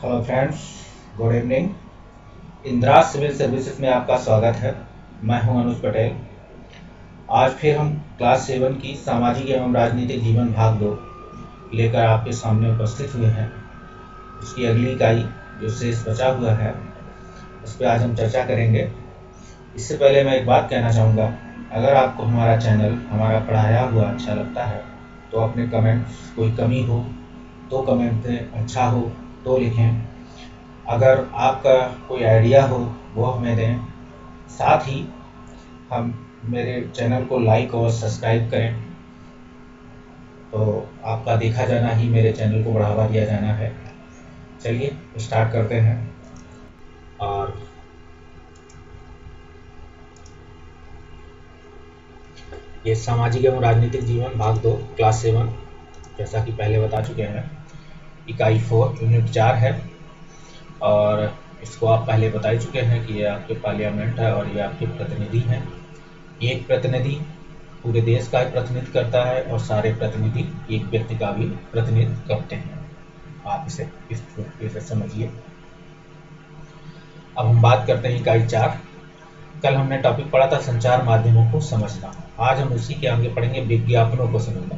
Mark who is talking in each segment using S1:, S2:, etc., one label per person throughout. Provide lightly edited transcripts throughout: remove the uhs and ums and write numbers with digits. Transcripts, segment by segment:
S1: Hello friends, good evening. Indira civil services में आपका स्वागत है। मैं हूं अनुज पटेल। आज फिर हम क्लास 7 की सामाजिक एवं राजनीतिक जीवन भाग 2 लेकर आपके सामने उपस्थित हुए हैं। उसकी अगली इकाई जो शेष बचा हुआ है उस पर आज हम चर्चा करेंगे। इससे पहले मैं एक बात कहना चाहूँगा, अगर आपको हमारा चैनल, हमारा पढ़ाया हुआ अच्छा लगता है तो अपने कमेंट्स, कोई कमी हो तो कमेंट दें, अच्छा हो तो लिखें। अगर आपका कोई आइडिया हो वो हमें दें। साथ ही हम मेरे चैनल को लाइक और सब्सक्राइब करें, तो आपका देखा जाना ही मेरे चैनल को बढ़ावा दिया जाना है। चलिए स्टार्ट करते हैं। और ये सामाजिक एवं राजनीतिक जीवन भाग 2 क्लास 7, जैसा कि पहले बता चुके हैं, इकाई 4 यूनिट 4 है। और इसको आप पहले बता ही चुके हैं कि ये आपके पार्लियामेंट है और ये आपके प्रतिनिधि हैं। एक प्रतिनिधि पूरे देश का प्रतिनिधित्व करता है और सारे प्रतिनिधि एक व्यक्ति का भी प्रतिनिधित्व करते हैं। आप इसे इस तरीके से समझिए। अब हम बात करते हैं इकाई 4। कल हमने टॉपिक पढ़ा था संचार माध्यमों को समझना। आज हम उसी के आगे पढ़ेंगे विज्ञापनों को समझना,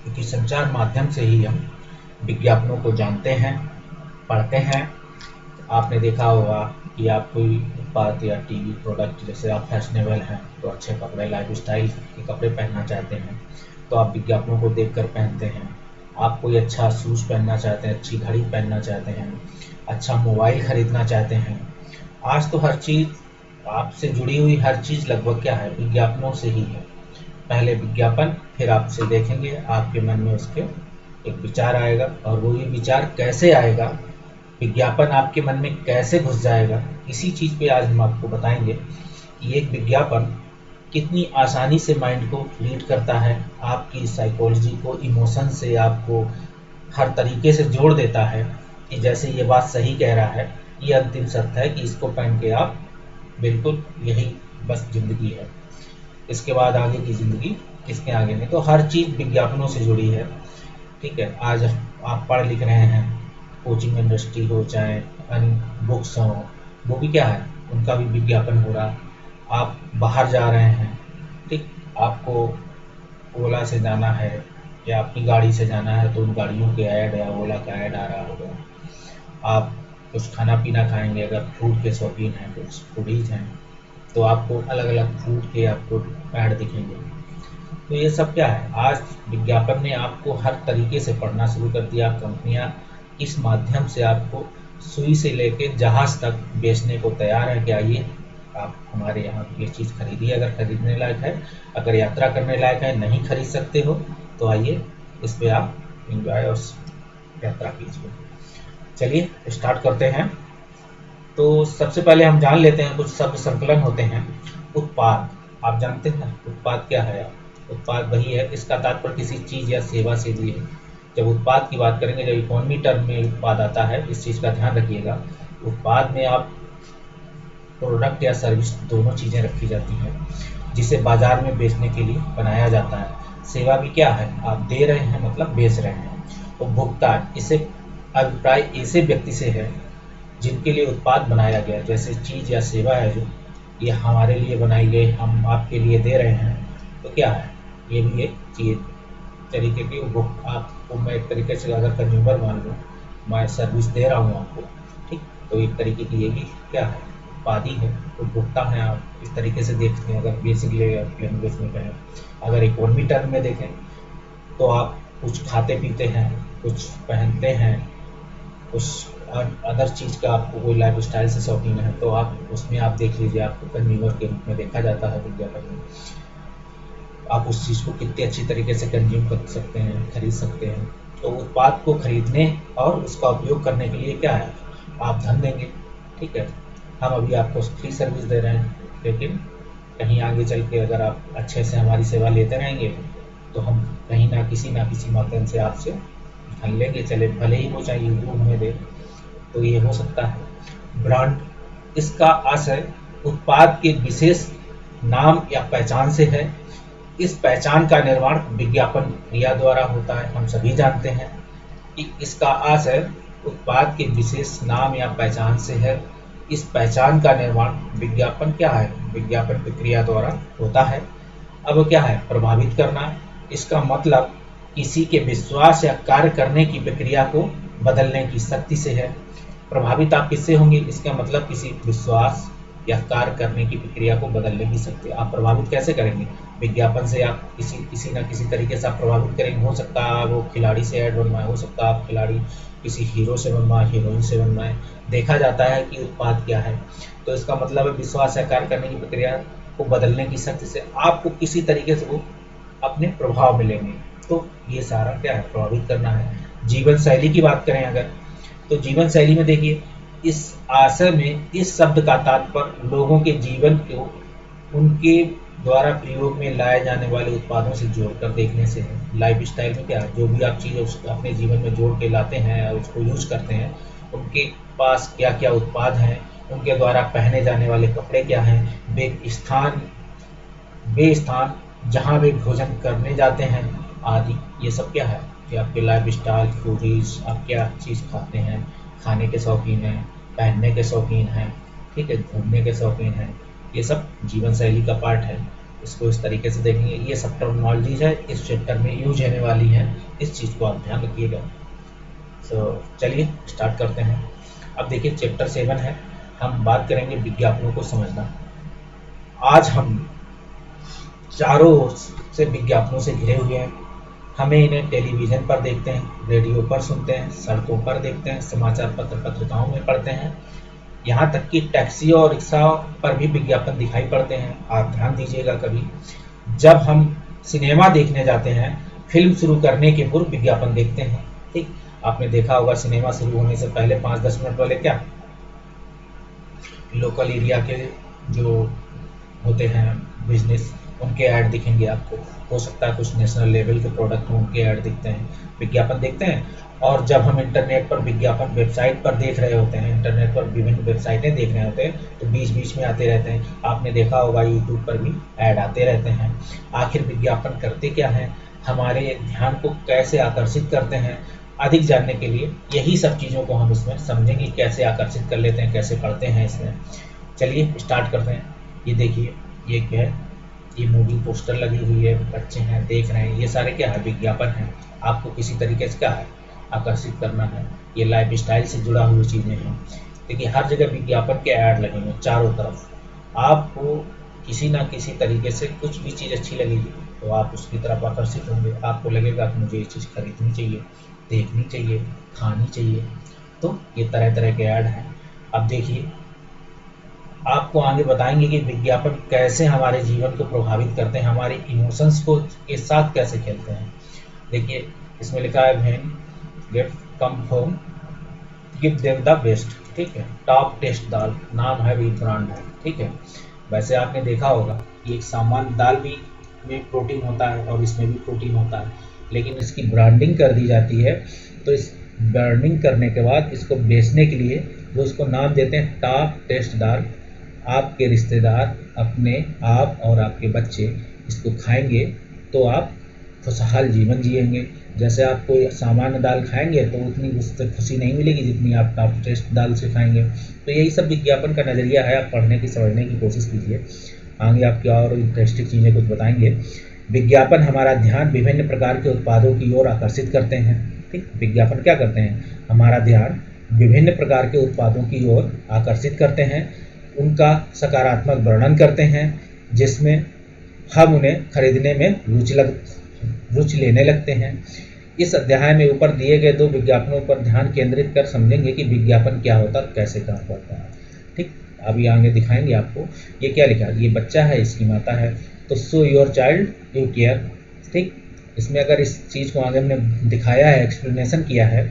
S1: क्योंकि संचार माध्यम से ही हम विज्ञापनों को जानते हैं, पढ़ते हैं। आपने देखा होगा कि आप कोई उत्पाद या टीवी प्रोडक्ट, जैसे आप फैशनेबल हैं तो अच्छे कपड़े, लाइफ स्टाइल के कपड़े पहनना चाहते हैं तो आप विज्ञापनों को देखकर पहनते हैं। आप कोई अच्छा शूज़ पहनना चाहते हैं, अच्छी घड़ी पहनना चाहते हैं, अच्छा मोबाइल खरीदना चाहते हैं। आज तो हर चीज़ आपसे जुड़ी हुई, हर चीज़ लगभग क्या है, विज्ञापनों से ही है। पहले विज्ञापन, फिर आपसे देखेंगे, आपके मन में उसके एक विचार आएगा। और वो ये विचार कैसे आएगा, विज्ञापन आपके मन में कैसे घुस जाएगा, इसी चीज़ पे आज हम आपको बताएंगे कि एक विज्ञापन कितनी आसानी से माइंड को लीड करता है, आपकी साइकोलॉजी को, इमोशन से आपको हर तरीके से जोड़ देता है कि जैसे ये बात सही कह रहा है, ये अंतिम सत्य है कि इसको पहन के आप बिल्कुल, यही बस ज़िंदगी है, इसके बाद आगे की ज़िंदगी इसके आगे नहीं। तो हर चीज़ विज्ञापनों से जुड़ी है। ठीक है, आज आप पढ़ लिख रहे हैं, कोचिंग इंडस्ट्री हो चाहे अन्य बुक्स हों, वो भी क्या है, उनका भी विज्ञापन हो रहा। आप बाहर जा रहे हैं, ठीक, आपको ओला से जाना है या अपनी गाड़ी से जाना है तो उन गाड़ियों के ऐड या ओला का ऐड आ रहा होगा। आप कुछ खाना पीना खाएंगे, अगर फूड के शौकीन हैं, कुछ फूडीज हैं, तो आपको अलग अलग फूड के आपको ऐड दिखेंगे। तो ये सब क्या है, आज विज्ञापन ने आपको हर तरीके से पढ़ना शुरू कर दिया। कंपनियां इस माध्यम से आपको सुई से लेके जहाज तक बेचने को तैयार है कि आइए आप हमारे यहाँ ये चीज़ खरीदिए, अगर खरीदने लायक है, अगर यात्रा करने लायक है, नहीं खरीद सकते हो तो आइए इस पर आप एंजॉय और यात्रा कीजिए। चलिए स्टार्ट करते हैं। तो सबसे पहले हम जान लेते हैं, कुछ शब्द संकलन होते हैं। उत्पाद, आप जानते हैं उत्पाद क्या है? उत्पाद वही है, इसका तात्पर्य किसी चीज़ या सेवा से भी है। जब उत्पाद की बात करेंगे, जब इकोनॉमी टर्म में उत्पाद आता है, इस चीज़ का ध्यान रखिएगा। उत्पाद में आप प्रोडक्ट या सर्विस दोनों चीज़ें रखी जाती हैं, जिसे बाजार में बेचने के लिए बनाया जाता है। सेवा भी क्या है, आप दे रहे हैं मतलब बेच रहे हैं। उपभोक्ता, इसे अभिप्राय ऐसे व्यक्ति से है जिनके लिए उत्पाद बनाया गया, जैसे चीज़ या सेवा है जो ये हमारे लिए बनाई गई, हम आपके लिए दे रहे हैं, तो क्या है, ये भी एक चीज़ तरीके की उपभोक्ता। आपको मैं एक तरीके से अगर कंज्यूमर मान लूँ, मैं सर्विस दे रहा हूँ आपको, ठीक, तो एक तरीके की ये भी क्या है, उत्पाद ही है, उपभोक्ता है। आप इस तरीके से देखते हैं अगर बेसिकली लैंग्वेज में कहें। अगर इकोनॉमी टर्म में देखें तो आप कुछ खाते पीते हैं, कुछ पहनते हैं, कुछ अदर चीज़ का आपको कोई लाइफ स्टाइल से शौकीन है, तो आप उसमें आप देख लीजिए, आपको कंज्यूमर के रूप में देखा जाता है विज्ञापन में। आप उस चीज़ को कितने अच्छी तरीके से कंज्यूम कर सकते हैं, खरीद सकते हैं। तो उत्पाद को खरीदने और उसका उपयोग करने के लिए क्या है, आप धन देंगे। ठीक है, हम अभी आपको फ्री सर्विस दे रहे हैं, लेकिन कहीं आगे चल के अगर आप अच्छे से हमारी सेवा लेते रहेंगे तो हम कहीं ना किसी माध्यम से आपसे धन लेंगे, चले भले ही वो चाहिए वो हमें दे। तो ये हो सकता है ब्रांड, इसका आशय उत्पाद के विशेष नाम या पहचान से है। इस पहचान का निर्माण विज्ञापन क्रिया द्वारा होता है। हम सभी जानते हैं कि इसका आशय उत्पाद के विशेष नाम या पहचान से है। इस पहचान का निर्माण विज्ञापन क्या है? विज्ञापन प्रक्रिया द्वारा होता है। अब क्या है? प्रभावित करना। इसका मतलब किसी के विश्वास या कार्य करने की प्रक्रिया को बदलने की शक्ति से है। प्रभावित आप किससे होंगे? इसका मतलब किसी विश्वास या कार्य करने की प्रक्रिया को बदलने की शक्ति। आप प्रभावित कैसे करेंगे? विज्ञापन से आप किसी न किसी तरीके से आप प्रभावित करेंगे। हो सकता है वो खिलाड़ी से ऐड बनवाए, हो सकता है आप खिलाड़ी किसी हीरो से बनवाए, हीरोइन से बनवाए। देखा जाता है कि उत्पाद क्या है, तो इसका मतलब है विश्वास या कार्य करने की प्रक्रिया को बदलने की शक्ति से आपको किसी तरीके से वो अपने प्रभाव मिलेंगे। तो ये सारा क्या है? प्रभावित करना है। जीवन शैली की बात करें अगर, तो जीवन शैली में देखिए, इस आशय में इस शब्द का तात्पर्य लोगों के जीवन को उनके द्वारा प्रयोग में लाए जाने वाले उत्पादों से जोड़कर देखने से है। लाइफ स्टाइल में क्या है? जो भी आप चीज़ अपने जीवन में जोड़ के लाते हैं और उसको यूज करते हैं, उनके पास क्या क्या उत्पाद हैं, उनके द्वारा पहने जाने वाले कपड़े क्या हैं, वे स्थान जहाँ वे भोजन करने जाते हैं आदि। ये सब क्या है कि आपके लाइफ स्टाइल, फूडीज, आप क्या चीज़ खाते हैं, खाने के शौकीन हैं, पहनने के शौकीन हैं, ठीक है, घूमने के शौकीन हैं। ये सब जीवन शैली का पार्ट है। इसको इस तरीके से देखेंगे। ये सब टर्मिनोलॉजीज है, इस चैप्टर में यूज होने वाली हैं। इस चीज़ को आप ध्यान रखिएगा। चलिए स्टार्ट करते हैं। अब देखिए चैप्टर 7 है, हम बात करेंगे विज्ञापनों को समझना। आज हम चारों ओर से विज्ञापनों से घिरे हुए हैं। हमें इन्हें टेलीविज़न पर देखते हैं, रेडियो पर सुनते हैं, सड़कों पर देखते हैं, समाचार पत्र पत्रिकाओं में पढ़ते हैं, यहाँ तक कि टैक्सी और रिक्शा पर भी विज्ञापन दिखाई पड़ते हैं। आप ध्यान दीजिएगा, कभी जब हम सिनेमा देखने जाते हैं, फिल्म शुरू करने के पूर्व विज्ञापन देखते हैं। ठीक, आपने देखा होगा सिनेमा शुरू होने से पहले 5-10 मिनट पहले क्या लोकल एरिया के जो होते हैं बिजनेस, उनके ऐड दिखेंगे आपको। हो सकता है कुछ नेशनल लेवल के प्रोडक्ट हों, उनके ऐड दिखते हैं, विज्ञापन देखते हैं। और जब हम इंटरनेट पर विज्ञापन वेबसाइट पर देख रहे होते हैं, इंटरनेट पर विभिन्न वेबसाइटें देख रहे होते हैं, तो बीच बीच में आते रहते हैं। आपने देखा होगा यूट्यूब पर भी ऐड आते रहते हैं। आखिर विज्ञापन करते क्या हैं, हमारे ध्यान को कैसे आकर्षित करते हैं, अधिक जानने के लिए यही सब चीज़ों को हम इसमें समझेंगे, कैसे आकर्षित कर लेते हैं, कैसे पढ़ते हैं इसमें। चलिए स्टार्ट करते हैं। ये देखिए, ये क्या है? ये मूवी पोस्टर लगी हुई है, बच्चे हैं देख रहे हैं, ये सारे क्या है? विज्ञापन है। आपको किसी तरीके से क्या है? आकर्षित करना है। ये लाइफ स्टाइल से जुड़ा हुई चीज़ें हैं। देखिए हर जगह विज्ञापन के ऐड लगेंगे चारों तरफ। आपको किसी ना किसी तरीके से कुछ भी चीज़ अच्छी लगेगी तो आप उसकी तरफ आकर्षित होंगे। आपको लगेगा कि मुझे ये चीज़ खरीदनी चाहिए, देखनी चाहिए, खानी चाहिए। तो ये तरह तरह के ऐड हैं। अब देखिए, आपको आगे बताएंगे कि विज्ञापन कैसे हमारे जीवन को प्रभावित करते हैं, हमारे इमोशंस को के साथ कैसे खेलते हैं। देखिए इसमें लिखा है when gift come home give them the best. ठीक है, टॉप टेस्ट दाल नाम है, भी ब्रांड है। ठीक है, वैसे आपने देखा होगा कि एक सामान्य दाल भी में प्रोटीन होता है और इसमें भी प्रोटीन होता है, लेकिन इसकी ब्रांडिंग कर दी जाती है। तो इस ब्रांडिंग करने के बाद इसको बेचने के लिए वो इसको नाम देते हैं टॉप टेस्ट दाल। आपके रिश्तेदार, अपने आप और आपके बच्चे इसको खाएंगे तो आप खुशहाल जीवन जिएंगे। जैसे आप कोई सामान्य दाल खाएंगे तो उतनी उससे खुशी नहीं मिलेगी जितनी आप टॉप टेस्ट दाल से खाएंगे। तो यही सब विज्ञापन का नज़रिया है। आप पढ़ने की समझने की कोशिश कीजिए, आगे आपकी और इंटरेस्टिंग चीज़ें कुछ बताएंगे। विज्ञापन हमारा ध्यान विभिन्न प्रकार के उत्पादों की ओर आकर्षित करते हैं। ठीक, विज्ञापन क्या करते हैं? हमारा ध्यान विभिन्न प्रकार के उत्पादों की ओर आकर्षित करते हैं, उनका सकारात्मक वर्णन करते हैं, जिसमें हम उन्हें खरीदने में रुचि लेने लगते हैं। इस अध्याय में ऊपर दिए गए 2 विज्ञापनों पर ध्यान केंद्रित कर समझेंगे कि विज्ञापन क्या होता है, कैसे काम करता है। ठीक, अभी आगे दिखाएंगे आपको। ये क्या लिखा है? ये बच्चा है, इसकी माता है। तो show your child you care. ठीक, इसमें अगर इस चीज़ को आगे हमने दिखाया है, एक्सप्लेनेशन किया है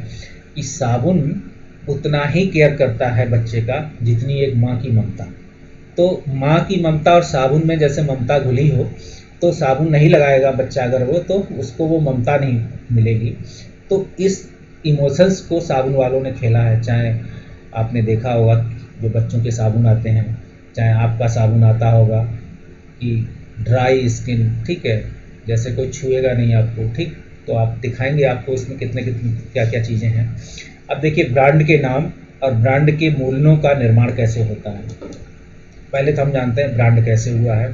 S1: कि साबुन उतना ही केयर करता है बच्चे का जितनी एक माँ की ममता। तो माँ की ममता और साबुन में जैसे ममता घुली हो, तो साबुन नहीं लगाएगा बच्चा अगर वो, तो उसको वो ममता नहीं मिलेगी। तो इस इमोशंस को साबुन वालों ने खेला है। चाहे आपने देखा होगा जो बच्चों के साबुन आते हैं, चाहे आपका साबुन आता होगा कि ड्राई स्किन, ठीक है, जैसे कोई छुएगा नहीं आपको। ठीक, तो आप दिखाएंगे आपको इसमें कितने क्या क्या चीज़ें हैं। अब देखिए ब्रांड के नाम और ब्रांड के मूल्यों का निर्माण कैसे होता है। पहले तो हम जानते हैं ब्रांड कैसे हुआ है।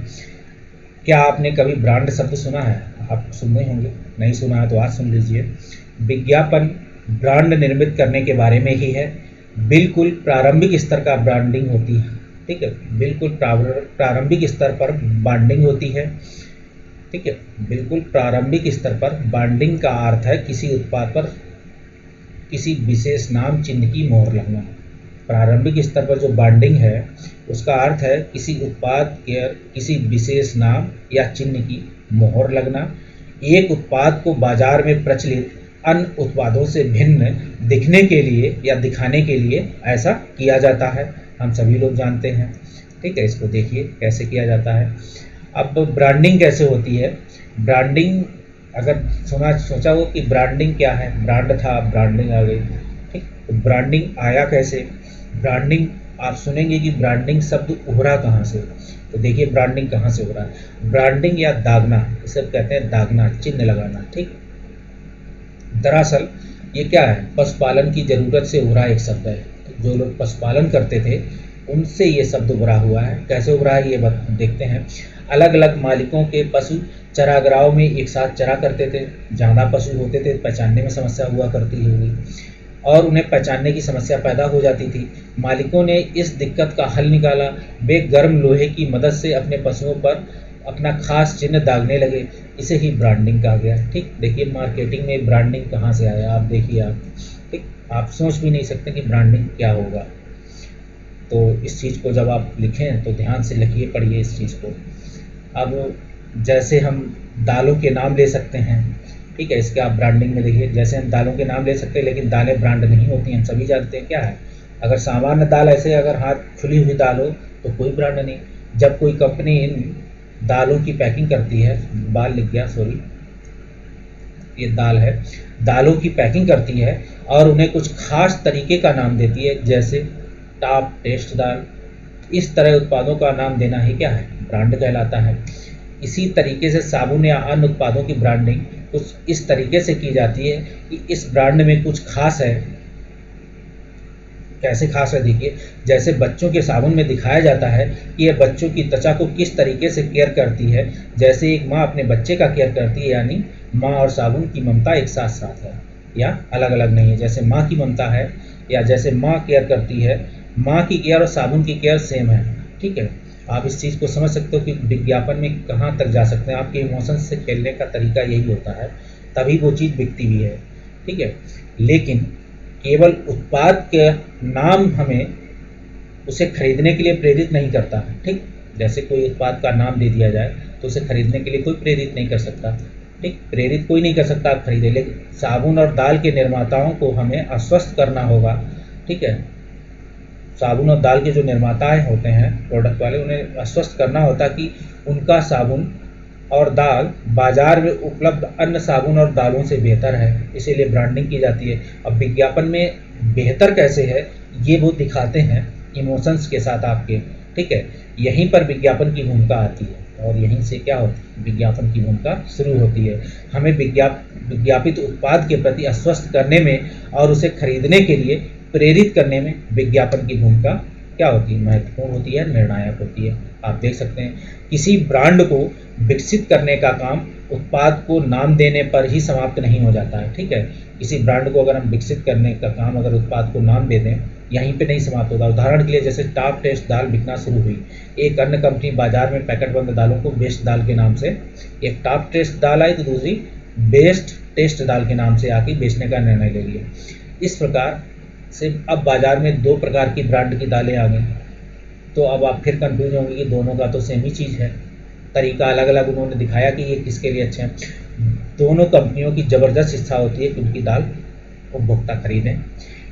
S1: क्या आपने कभी ब्रांड शब्द सुना है? आप सुने होंगे, नहीं सुना है तो आज सुन लीजिए। विज्ञापन ब्रांड निर्मित करने के बारे में ही है। बिल्कुल प्रारंभिक स्तर का ब्रांडिंग होती है, ठीक है, बिल्कुल प्रारंभिक स्तर पर ब्रांडिंग होती है, ठीक है। बिल्कुल प्रारंभिक स्तर पर ब्रांडिंग का अर्थ है किसी उत्पाद पर किसी विशेष नाम चिन्ह की मोहर लगना। प्रारंभिक स्तर पर जो ब्रांडिंग है उसका अर्थ है किसी उत्पाद के किसी विशेष नाम या चिन्ह की मोहर लगना। एक उत्पाद को बाजार में प्रचलित अन्य उत्पादों से भिन्न दिखने के लिए या दिखाने के लिए ऐसा किया जाता है, हम सभी लोग जानते हैं, ठीक है। इसको देखिए कैसे किया जाता है। अब ब्रांडिंग कैसे होती है। ब्रांडिंग अगर सोचा हो कि ब्रांडिंग क्या है, ब्रांड था ब्रांडिंग आ गई, ठीक। तो ब्रांडिंग आया कैसे। ब्रांडिंग आप सुनेंगे कि ब्रांडिंग शब्द उभरा कहाँ से, तो देखिए ब्रांडिंग कहाँ से उभरा। ब्रांडिंग या दागना, इसे कहते हैं दागना, चिन्ह लगाना, ठीक। दरअसल ये क्या है, पशुपालन की जरूरत से उभरा एक शब्द है। जो लोग पशुपालन करते थे उनसे ये शब्द उभरा हुआ है। कैसे उभरा है ये देखते हैं। अलग अलग मालिकों के पशु चरागाहों में एक साथ चरा करते थे। ज़्यादा पशु होते थे, पहचानने में समस्या हुआ करती होगी और उन्हें पहचानने की समस्या पैदा हो जाती थी। मालिकों ने इस दिक्कत का हल निकाला। वे गर्म लोहे की मदद से अपने पशुओं पर अपना खास चिन्ह दागने लगे। इसे ही ब्रांडिंग कहा गया, ठीक। देखिए मार्केटिंग में ब्रांडिंग कहाँ से आया, आप देखिए आप, ठीक। आप सोच भी नहीं सकते कि ब्रांडिंग क्या होगा। तो इस चीज़ को जब आप लिखें तो ध्यान से लिखिए, पढ़िए इस चीज़ को। अब जैसे हम दालों के नाम ले सकते हैं, ठीक है, इसके आप ब्रांडिंग में देखिए। जैसे हम दालों के नाम ले सकते हैं लेकिन दालें ब्रांड नहीं होती, हम सभी जानते हैं क्या है। अगर सामान्य दाल ऐसे अगर हाथ खुली हुई दाल हो तो कोई ब्रांड नहीं। जब कोई कंपनी इन दालों की पैकिंग करती है, बाल लिख गया सॉरी, ये दाल है, दालों की पैकिंग करती है और उन्हें कुछ खास तरीके का नाम देती है, जैसे टॉप टेस्ट दाल। इस तरह उत्पादों का नाम देना ही क्या है, ब्रांड कहलाता है। इसी तरीके से साबुन या अन्य उत्पादों की ब्रांडिंग कुछ इस तरीके से की जाती है कि इस ब्रांड में कुछ खास है। कैसे खास है, देखिए जैसे बच्चों के साबुन में दिखाया जाता है कि यह बच्चों की त्वचा को किस तरीके से केयर करती है, जैसे एक माँ अपने बच्चे का केयर करती है, यानी माँ और साबुन की ममता एक साथ साथ है या अलग अलग नहीं है। जैसे माँ की ममता है या जैसे माँ केयर करती है, माँ की केयर और साबुन की केयर सेम है, ठीक है। आप इस चीज़ को समझ सकते हो कि विज्ञापन में कहाँ तक जा सकते हैं। आपके इमोशंस से खेलने का तरीका यही होता है, तभी वो चीज़ बिकती भी है, ठीक है। लेकिन केवल उत्पाद के नाम हमें उसे खरीदने के लिए प्रेरित नहीं करता, ठीक। जैसे कोई उत्पाद का नाम दे दिया जाए तो उसे खरीदने के लिए कोई प्रेरित नहीं कर सकता, ठीक। प्रेरित कोई नहीं कर सकता आप खरीदे, लेकिन साबुन और दाल के निर्माताओं को हमें आश्वस्त करना होगा, ठीक है। साबुन और दाल के जो निर्माताएं होते हैं प्रोडक्ट वाले, उन्हें आश्वस्त करना होता कि उनका साबुन और दाल बाजार में उपलब्ध अन्य साबुन और दालों से बेहतर है, इसीलिए ब्रांडिंग की जाती है। अब विज्ञापन में बेहतर कैसे है ये वो दिखाते हैं इमोशंस के साथ आपके, ठीक है। यहीं पर विज्ञापन की भूमिका आती है और यहीं से क्या होती है, विज्ञापन की भूमिका शुरू होती है। हमें विज्ञापित उत्पाद के प्रति आश्वस्त करने में और उसे खरीदने के लिए प्रेरित करने में विज्ञापन की भूमिका क्या होती है, महत्वपूर्ण होती है, निर्णायक होती है। आप देख सकते हैं किसी ब्रांड को विकसित करने का काम उत्पाद को नाम देने पर ही समाप्त नहीं हो जाता है, ठीक है। किसी ब्रांड को अगर हम विकसित करने का काम अगर उत्पाद को नाम दे दें, यहीं पे नहीं समाप्त होता। उदाहरण के लिए जैसे टॉप टेस्ट दाल बिकना शुरू हुई, एक अन्य कंपनी बाजार में पैकेटबंद दालों को बेस्ट दाल के नाम से, एक टॉप टेस्ट दाल आई तो दूसरी बेस्ट टेस्ट दाल के नाम से आके बेचने का निर्णय ले लिया। इस प्रकार से अब बाजार में दो प्रकार की ब्रांड की दालें आ गई। तो अब आप फिर कंफ्यूज होंगे कि दोनों का तो सेम ही चीज़ है, तरीका अलग अलग उन्होंने दिखाया कि ये किसके लिए अच्छे हैं। दोनों कंपनियों की ज़बरदस्त इच्छा होती है कि उनकी दाल उपभोक्ता खरीदें।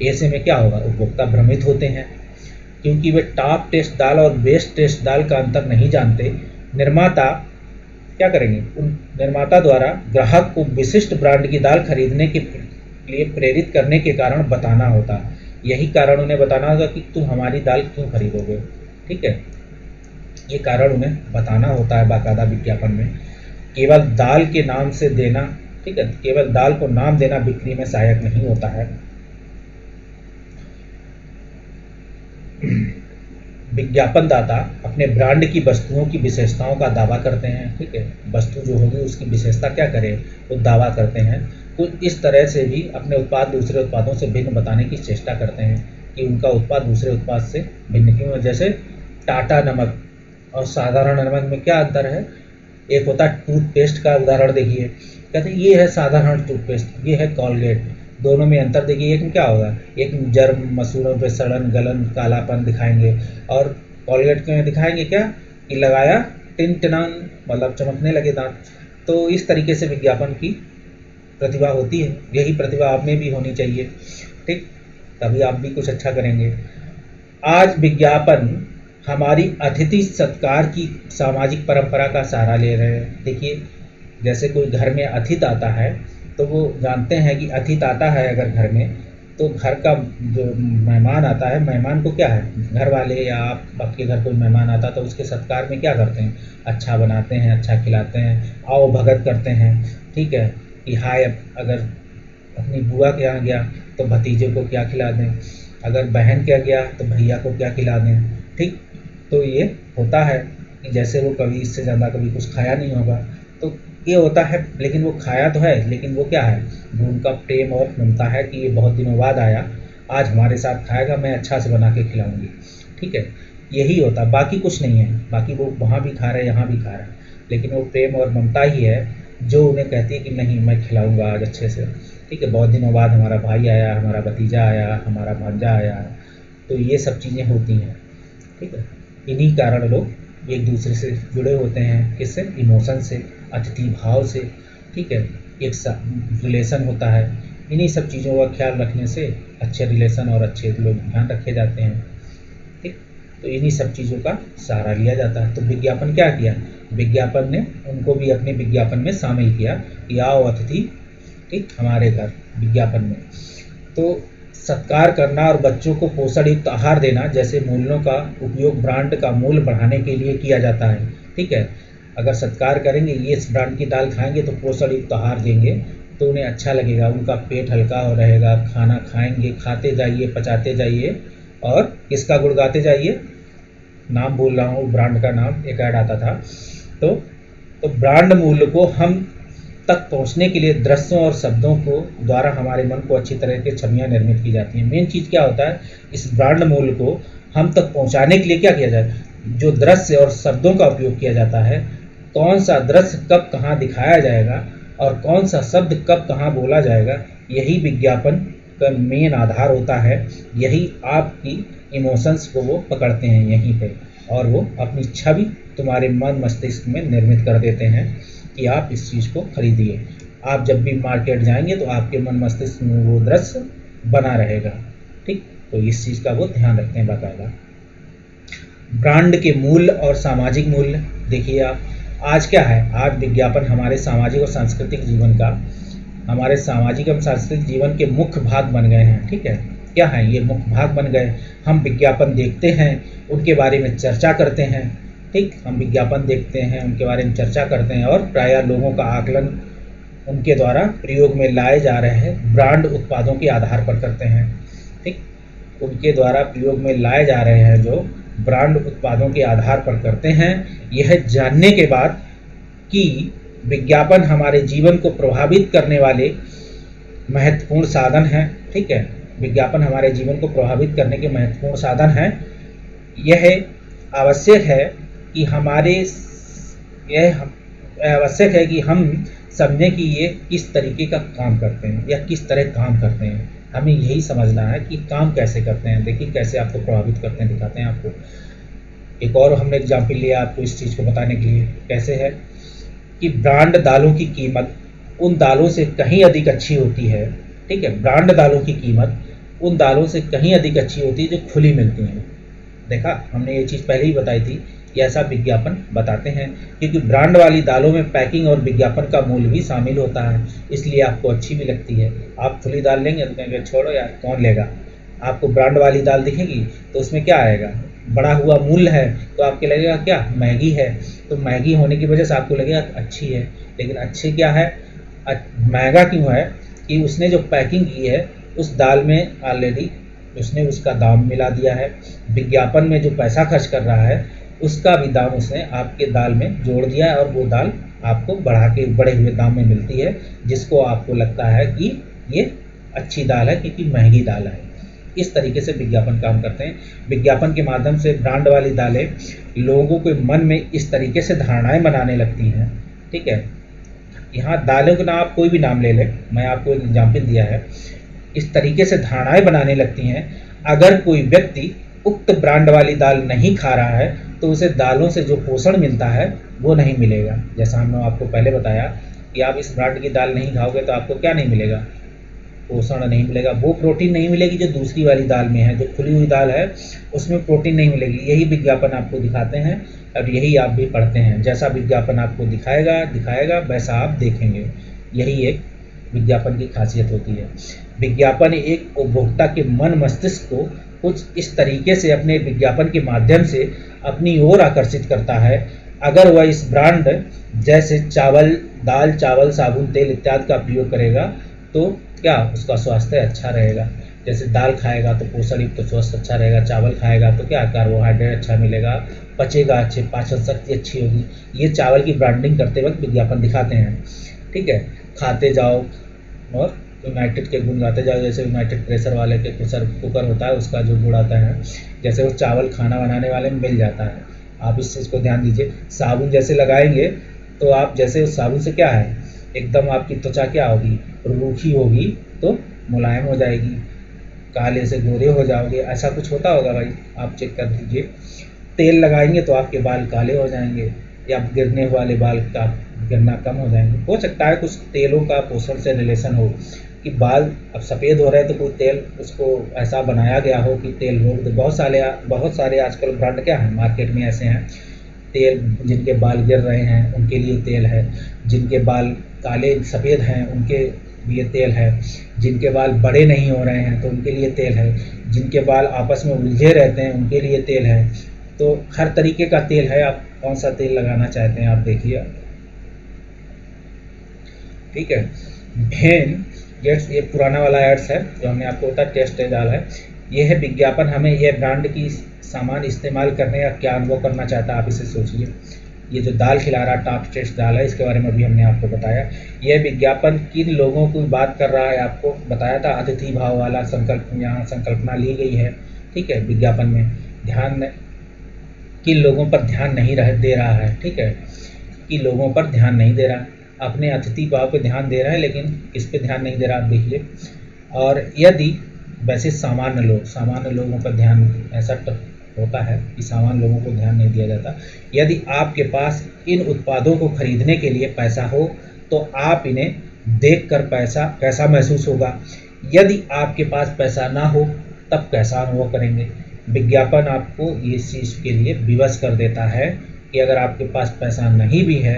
S1: ऐसे में क्या होगा, उपभोक्ता भ्रमित होते हैं क्योंकि वे टॉप टेस्ट दाल और बेस्ट टेस्ट दाल का अंतर नहीं जानते। निर्माता क्या करेंगे, उन निर्माता द्वारा ग्राहक को विशिष्ट ब्रांड की दाल खरीदने के लिए प्रेरित करने के कारण बताना होता है। यही कारण उन्हें बताना होगा कि तुम हमारी दाल क्यों खरीदोगे, ठीक है। ये कारण उन्हें बताना होता है बाकायदा विज्ञापन में। केवल दाल के नाम से देना, ठीक है, केवल दाल को नाम देना बिक्री में सहायक नहीं होता है। विज्ञापन दाता अपने ब्रांड की वस्तुओं की विशेषताओं का दावा करते हैं, ठीक है, वस्तु जो होगी उसकी विशेषता क्या करे वो दावा करते हैं। तो इस तरह से भी अपने उत्पाद दूसरे उत्पादों से भिन्न बताने की चेष्टा करते हैं कि उनका उत्पाद दूसरे उत्पाद से भिन्न क्यों है। जैसे टाटा नमक और साधारण नमक में क्या अंतर है। एक होता है टूथपेस्ट का उदाहरण देखिए, कहते हैं ये है साधारण टूथपेस्ट, ये है कॉलगेट, दोनों में अंतर देखिए। एक में क्या होगा, एक में जर्म, मसूड़ों पे सड़न गलन कालापन दिखाएंगे, और कॉलगेट में दिखाएंगे क्या कि लगाया टिन टिनान, मतलब चमकने लगे दांत। तो इस तरीके से विज्ञापन की प्रतिभा होती है, यही प्रतिभा आप में भी होनी चाहिए, ठीक, तभी आप भी कुछ अच्छा करेंगे। आज विज्ञापन हमारी अतिथि सत्कार की सामाजिक परंपरा का सहारा ले रहे हैं। देखिए जैसे कोई घर में अतिथि आता है तो वो जानते हैं कि अतिथि आता है अगर घर में, तो घर का जो मेहमान आता है, मेहमान को क्या है, घर वाले या आपके घर कोई मेहमान आता है तो उसके सत्कार में क्या करते हैं, अच्छा बनाते हैं, अच्छा खिलाते हैं, आओ भगत करते हैं, ठीक है, कि हाय। अगर अपनी बुआ के यहाँ गया तो भतीजे को क्या खिला दें, अगर बहन के यहाँ गया तो भैया को क्या खिला दें, ठीक। तो ये होता है कि जैसे वो कभी इससे ज़्यादा कभी कुछ खाया नहीं होगा, तो ये होता है। लेकिन वो खाया तो है, लेकिन वो क्या है, वो उनका प्रेम और ममता है कि ये बहुत दिनों बाद आया, आज हमारे साथ खाएगा, मैं अच्छा से बना के खिलाऊंगी, ठीक है, यही होता, बाकी कुछ नहीं है। बाकी वो वहाँ भी खा रहा है, यहाँ भी खा रहा है, लेकिन वो प्रेम और ममता ही है जो उन्हें कहती है कि नहीं मैं खिलाऊंगा आज अच्छे से, ठीक है, बहुत दिनों बाद हमारा भाई आया, हमारा भतीजा आया, हमारा भांजा आया। तो ये सब चीज़ें होती हैं, ठीक है। इन्हीं कारण लोग एक दूसरे से जुड़े होते हैं, किससे, इमोशन से, अतिथि भाव से, ठीक है, एक रिलेशन होता है। इन्हीं सब चीज़ों का ख्याल रखने से अच्छे रिलेशन और अच्छे लोग ध्यान रखे जाते हैं, ठीक। तो इन्हीं सब चीज़ों का सहारा लिया जाता है। तो विज्ञापन क्या किया, विज्ञापन ने उनको भी अपने विज्ञापन में शामिल किया कि आओ अतिथि, ठीक, हमारे घर, विज्ञापन में। तो सत्कार करना और बच्चों को पोषण युक्त आहार देना जैसे मूल्यों का उपयोग ब्रांड का मूल्य बढ़ाने के लिए किया जाता है, ठीक है। अगर सत्कार करेंगे, ये इस ब्रांड की दाल खाएंगे तो पोषण युक्त आहार देंगे तो उन्हें अच्छा लगेगा, उनका पेट हल्का हो रहेगा, खाना खाएंगे, खाते जाइए, पचाते जाइए और किसका गुण गाते जाइए, नाम भूल रहा हूँ ब्रांड का नाम, एक ऐड आता था। तो ब्रांड मूल्य को हम तक पहुंचने के लिए दृश्यों और शब्दों को द्वारा हमारे मन को अच्छी तरह के छवियां निर्मित की जाती हैं। मेन चीज़ क्या होता है, इस ब्रांड मूल्य को हम तक पहुंचाने के लिए क्या किया जाए, जो दृश्य और शब्दों का उपयोग किया जाता है, कौन सा दृश्य कब कहाँ दिखाया जाएगा और कौन सा शब्द कब कहाँ बोला जाएगा, यही विज्ञापन का मेन आधार होता है। यही आपकी इमोशंस को वो पकड़ते हैं यहीं पे, और वो अपनी छवि तुम्हारे मन मस्तिष्क में निर्मित कर देते हैं कि आप इस चीज़ को खरीदिए। आप जब भी मार्केट जाएंगे तो आपके मन मस्तिष्क में वो दृश्य बना रहेगा, ठीक। तो इस चीज़ का वो ध्यान रखते हैं बाकायदा। ब्रांड के मूल्य और सामाजिक मूल्य देखिए आप, आज क्या है, आज विज्ञापन हमारे सामाजिक और सांस्कृतिक जीवन का, हमारे सामाजिक एवं सांस्कृतिक जीवन के मुख्य भाग बन गए हैं, ठीक है। क्या है, ये मुख्य भाग बन गए। हम विज्ञापन देखते हैं, उनके बारे में चर्चा करते हैं, ठीक, हम विज्ञापन देखते हैं, उनके बारे में चर्चा करते हैं, और प्रायः लोगों का आकलन उनके द्वारा प्रयोग में लाए जा रहे हैं ब्रांड उत्पादों के आधार पर करते हैं, ठीक, उनके द्वारा प्रयोग में लाए जा रहे हैं जो ब्रांड उत्पादों के आधार पर करते हैं, यह जानने के बाद कि विज्ञापन हमारे जीवन को प्रभावित करने वाले महत्वपूर्ण साधन हैं, ठीक है, विज्ञापन हमारे जीवन को प्रभावित करने के महत्वपूर्ण साधन हैं। यह आवश्यक है कि आवश्यक है कि हम समझें कि ये किस तरीके का काम करते हैं या किस तरह काम करते हैं। हमें यही समझना है कि काम कैसे करते हैं। देखिए कैसे आपको प्रभावित करते हैं, दिखाते हैं आपको। एक और हमने एग्जाम्पल लिया आपको इस चीज़ को बताने के लिए, कैसे है कि ब्रांड दालों की कीमत उन दालों से कहीं अधिक अच्छी होती है, ठीक है, ब्रांड दालों की कीमत उन दालों से कहीं अधिक अच्छी होती है जो खुली मिलती हैं। देखा, हमने ये चीज़ पहले ही बताई थी कि ऐसा विज्ञापन बताते हैं, क्योंकि ब्रांड वाली दालों में पैकिंग और विज्ञापन का मूल्य भी शामिल होता है, इसलिए आपको अच्छी भी लगती है। आप खुली दाल लेंगे तो कहेंगे छोड़ो यार कौन लेगा। आपको ब्रांड वाली दाल दिखेगी तो उसमें क्या आएगा, बढ़ा हुआ मूल्य है, तो आपके लगेगा क्या, महंगी है। तो महंगी होने की वजह से आपको लगेगा अच्छी है, लेकिन अच्छी क्या है, महंगा क्यों है कि उसने जो पैकिंग की है उस दाल में ऑलरेडी उसने उसका दाम मिला दिया है। विज्ञापन में जो पैसा खर्च कर रहा है उसका भी दाम उसने आपके दाल में जोड़ दिया है और वो दाल आपको बढ़ा के बढ़े हुए दाम में मिलती है, जिसको आपको लगता है कि ये अच्छी दाल है क्योंकि महंगी दाल है। इस तरीके से विज्ञापन काम करते हैं। विज्ञापन के माध्यम से ब्रांड वाली दालें लोगों के मन में इस तरीके से धारणाएं बनाने लगती हैं। ठीक है, यहाँ दालों का नाम आप कोई भी नाम ले लें, मैं आपको एक एग्जाम्पल दिया है। इस तरीके से धारणाएं बनाने लगती हैं। अगर कोई व्यक्ति उक्त ब्रांड वाली दाल नहीं खा रहा है तो उसे दालों से जो पोषण मिलता है वो नहीं मिलेगा। जैसा हमने आपको पहले बताया कि आप इस ब्रांड की दाल नहीं खाओगे तो आपको क्या नहीं मिलेगा, पोषण नहीं मिलेगा, वो प्रोटीन नहीं मिलेगी जो दूसरी वाली दाल में है। जो खुली हुई दाल है उसमें प्रोटीन नहीं मिलेगी। यही विज्ञापन आपको दिखाते हैं और यही आप भी पढ़ते हैं। जैसा विज्ञापन आपको दिखाएगा वैसा आप देखेंगे। यही एक विज्ञापन की खासियत होती है। विज्ञापन एक उपभोक्ता के मन मस्तिष्क को कुछ इस तरीके से अपने विज्ञापन के माध्यम से अपनी ओर आकर्षित करता है। अगर वह इस ब्रांड जैसे चावल, दाल, चावल, साबुन, तेल इत्यादि का प्रयोग करेगा तो क्या उसका स्वास्थ्य अच्छा रहेगा। जैसे दाल खाएगा तो पोषण युक्त तो स्वास्थ्य अच्छा रहेगा, चावल खाएगा तो क्या कार्बोहाइड्रेट अच्छा मिलेगा, पचेगा अच्छे, पाचन शक्ति अच्छी होगी। ये चावल की ब्रांडिंग करते वक्त विज्ञापन दिखाते हैं। ठीक है, खाते जाओ और यूनाइटेड के गुण गाते जाओ। जैसे यूनाइटेड प्रेशर वाले के प्रेशर कुकर होता है उसका जो गुण आता है, जैसे वो चावल खाना बनाने वाले में मिल जाता है। आप इस चीज़ को ध्यान दीजिए। साबुन जैसे लगाएंगे तो आप जैसे उस साबुन से क्या है, एकदम आपकी त्वचा क्या होगी, रूखी होगी तो मुलायम हो जाएगी, काले से गोरे हो जाओगे, ऐसा कुछ होता होगा भाई, आप चेक कर दीजिए। तेल लगाएंगे तो आपके बाल काले हो जाएंगे या गिरने वाले बाल का गिरना कम हो जाएंगे। हो सकता है कुछ तेलों का पोषण से रिलेशन हो कि बाल अब सफ़ेद हो रहे हैं तो कोई तेल उसको ऐसा बनाया गया हो कि तेल रोक दे। बहुत सारे आजकल ब्रांड क्या है मार्केट में ऐसे हैं तेल, जिनके बाल गिर रहे हैं उनके लिए तेल है, जिनके बाल काले सफ़ेद हैं उनके लिए तेल है, जिनके बाल बड़े नहीं हो रहे हैं तो उनके लिए तेल है, जिनके बाल आपस में उलझे रहते हैं उनके लिए तेल है। तो हर तरीके का तेल है, आप कौन सा तेल लगाना चाहते हैं आप देखिए। ठीक है, भेन गेट्स ये पुराना वाला एड्स है जो हमने आपको बता टेस्ट डाला है। ये है विज्ञापन हमें यह ब्रांड की सामान इस्तेमाल करने का क्या अनुभव करना चाहता है, आप इसे सोचिए। ये जो दाल खिला रहा टॉप टेस्ट दाल है, इसके बारे में भी हमने आपको बताया। यह विज्ञापन किन लोगों की बात कर रहा है आपको बताया था, अतिथि भाव वाला संकल्प यहाँ संकल्पना ली गई है। ठीक है, विज्ञापन में ध्यान किन लोगों पर ध्यान नहीं दे रहा है। ठीक है, कि लोगों पर ध्यान नहीं दे रहा, अपने अतिथि भाव पे ध्यान दे रहा है लेकिन इस पे ध्यान नहीं दे रहा, आप देखिए। और यदि वैसे सामान्य लोगों पर ध्यान ऐसा होता है कि सामान्य लोगों को ध्यान नहीं दिया जाता। यदि आपके पास इन उत्पादों को खरीदने के लिए पैसा हो तो आप इन्हें देखकर कैसा महसूस होगा। यदि आपके पास पैसा ना हो तब कैसा अनुभव करेंगे। विज्ञापन आपको इस चीज़ के लिए विवश कर देता है कि अगर आपके पास पैसा नहीं भी है,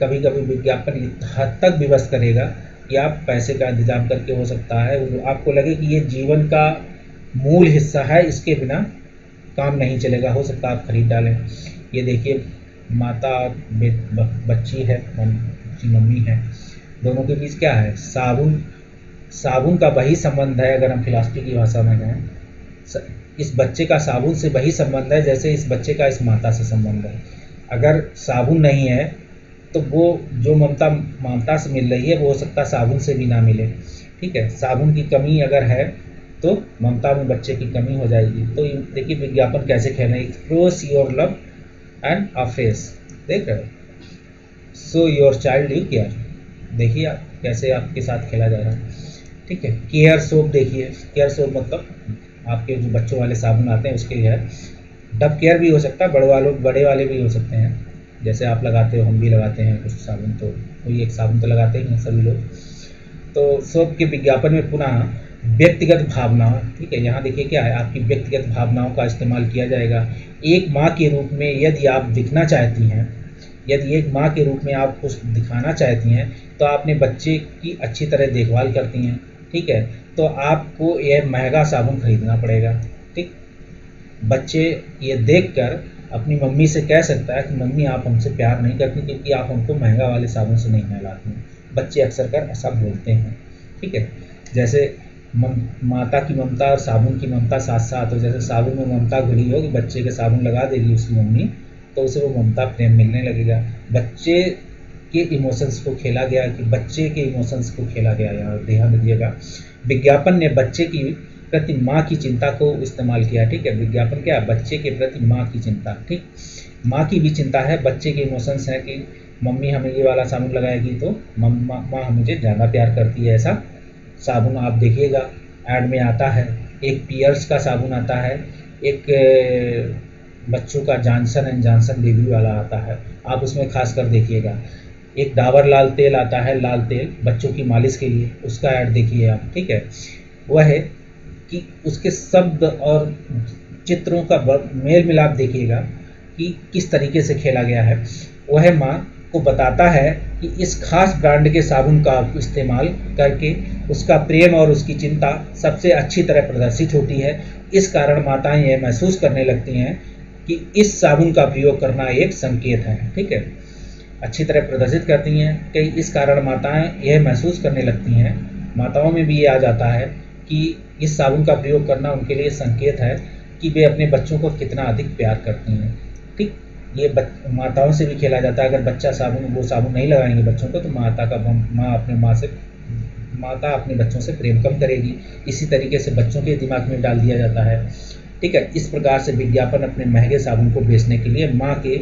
S1: कभी कभी विज्ञापन इस हद तक विवश करेगा कि आप पैसे का इंतजाम करके हो सकता है आपको लगे कि ये जीवन का मूल हिस्सा है, इसके बिना काम नहीं चलेगा, हो सकता है आप खरीद डालें। ये देखिए माता बच्ची है, मम्मी है, दोनों के बीच क्या है, साबुन का वही संबंध है। अगर हम फिलॉसफी की भाषा में कहें, इस बच्चे का साबुन से वही संबंध है जैसे इस बच्चे का इस माता से संबंध है। अगर साबुन नहीं है तो वो जो ममता से मिल रही है वो हो सकता है साबुन से भी ना मिले। ठीक है, साबुन की कमी अगर है तो ममता में बच्चे की कमी हो जाएगी। तो देखिए विज्ञापन कैसे खेलना है, express your love and affairs, देख रहे हो, so your child you care, देखिए आप कैसे आपके साथ खेला जा रहा है। ठीक है, केयर सोप देखिए, केयर सोप मतलब आपके जो बच्चों वाले साबुन आते हैं उसके लिए है। डब केयर भी हो सकता है, बड़े वाले भी हो सकते हैं, जैसे आप लगाते हो हम भी लगाते हैं कुछ साबुन, तो कोई एक साबुन तो लगाते ही हैं सभी लोग। तो सोप के विज्ञापन में पुनः व्यक्तिगत भावना, ठीक है, यहाँ देखिए क्या है, आपकी व्यक्तिगत भावनाओं का इस्तेमाल किया जाएगा। एक माँ के रूप में यदि आप दिखना चाहती हैं, यदि एक माँ के रूप में आप कुछ दिखाना चाहती हैं तो आपने बच्चे की अच्छी तरह देखभाल करती हैं। ठीक है, तो आपको यह महंगा साबुन खरीदना पड़ेगा। ठीक, बच्चे ये देखकर अपनी मम्मी से कह सकता है कि मम्मी आप हमसे प्यार नहीं करती क्योंकि आप हमको महंगा वाले साबुन से नहीं नहलाती हैं। बच्चे अक्सर कर ऐसा बोलते हैं। ठीक है, जैसे माता की ममता और साबुन की ममता साथ साथ हो। जैसे साबुन में ममता घुली हो कि बच्चे के साबुन लगा देगी उसकी मम्मी, तो उसे वो ममता प्रेम मिलने लगेगा। बच्चे के इमोशंस को खेला गया, कि बच्चे के इमोशंस को खेला गया, यहाँ ध्यान दीजिएगा। विज्ञापन ने बच्चे की प्रति माँ की चिंता को इस्तेमाल किया। ठीक है, विज्ञापन क्या है? बच्चे के प्रति माँ की चिंता। ठीक, माँ की भी चिंता है, बच्चे के इमोशंस हैं कि मम्मी हमें ये वाला साबुन लगाएगी तो माँ मुझे ज़्यादा प्यार करती है। ऐसा साबुन आप देखिएगा ऐड में आता है। एक पियर्स का साबुन आता है, एक बच्चों का जॉनसन एंड जॉनसन बेबी वाला आता है, आप उसमें खास कर देखिएगा। एक डाबर लाल तेल आता है, लाल तेल बच्चों की मालिश के लिए, उसका ऐड देखिए आप। ठीक है, वह है कि उसके शब्द और चित्रों का मेल मिलाप देखिएगा कि किस तरीके से खेला गया है। वह माँ को बताता है कि इस खास ब्रांड के साबुन का इस्तेमाल करके उसका प्रेम और उसकी चिंता सबसे अच्छी तरह प्रदर्शित होती है। इस कारण माताएं यह महसूस करने लगती हैं कि इस साबुन का प्रयोग करना एक संकेत है। ठीक है, अच्छी तरह प्रदर्शित करती हैं कि इस कारण माताएं यह महसूस करने लगती हैं, माताओं में भी ये आ जाता है कि इस साबुन का प्रयोग करना उनके लिए संकेत है कि वे अपने बच्चों को कितना अधिक प्यार करती हैं। ठीक, ये माताओं से भी खेला जाता है। अगर बच्चा वो साबुन नहीं लगाएंगे बच्चों को, तो माता अपने बच्चों से प्रेम कम करेगी। इसी तरीके से बच्चों के दिमाग में डाल दिया जाता है। ठीक है, इस प्रकार से विज्ञापन अपने महंगे साबुन को बेचने के लिए माँ के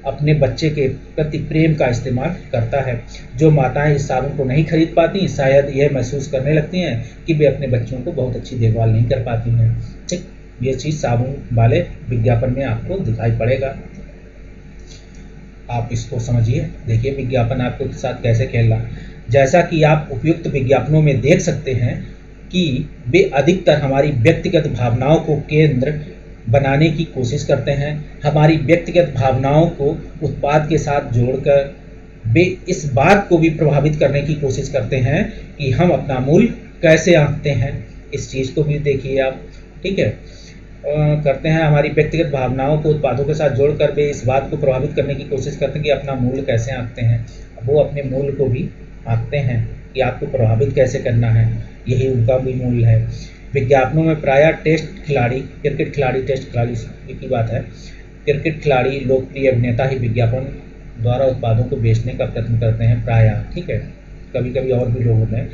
S1: अपने बच्चे के प्रति प्रेम का इस्तेमाल करता है। जो माताएं इस साबुन को नहीं खरीद पाती, शायद यह महसूस करने लगती हैं कि वे अपने बच्चों को बहुत अच्छी देखभाल नहीं कर पाती हैं। ठीक, ये चीज़ साबुन वाले विज्ञापन में आपको दिखाई पड़ेगा। आप इसको समझिए, देखिए विज्ञापन आपके साथ कैसे खेल रहा है। जैसा कि आप उपयुक्त विज्ञापनों में देख सकते हैं कि वे अधिकतर हमारी व्यक्तिगत भावनाओं को केंद्र बनाने की कोशिश करते हैं। हमारी व्यक्तिगत भावनाओं को उत्पाद के साथ जोड़कर वे इस बात को भी प्रभावित करने की कोशिश करते हैं कि हम अपना मूल्य कैसे आंकते हैं। इस चीज़ को भी देखिए आप। ठीक है, करते हैं हमारी व्यक्तिगत भावनाओं को उत्पादों के साथ जोड़कर वे इस बात को प्रभावित करने की कोशिश करते हैं कि अपना मूल्य कैसे आंकते हैं। वो अपने मूल्य को भी आंकते हैं कि आपको प्रभावित कैसे करना है, यही उनका भी मूल्य है। विज्ञापनों में प्रायः क्रिकेट खिलाड़ी की बात है। क्रिकेट खिलाड़ी, लोकप्रिय अभिनेता ही विज्ञापन द्वारा उत्पादों को बेचने का प्रयत्न करते हैं प्रायः। ठीक है, कभी कभी और भी लोग होते हैं।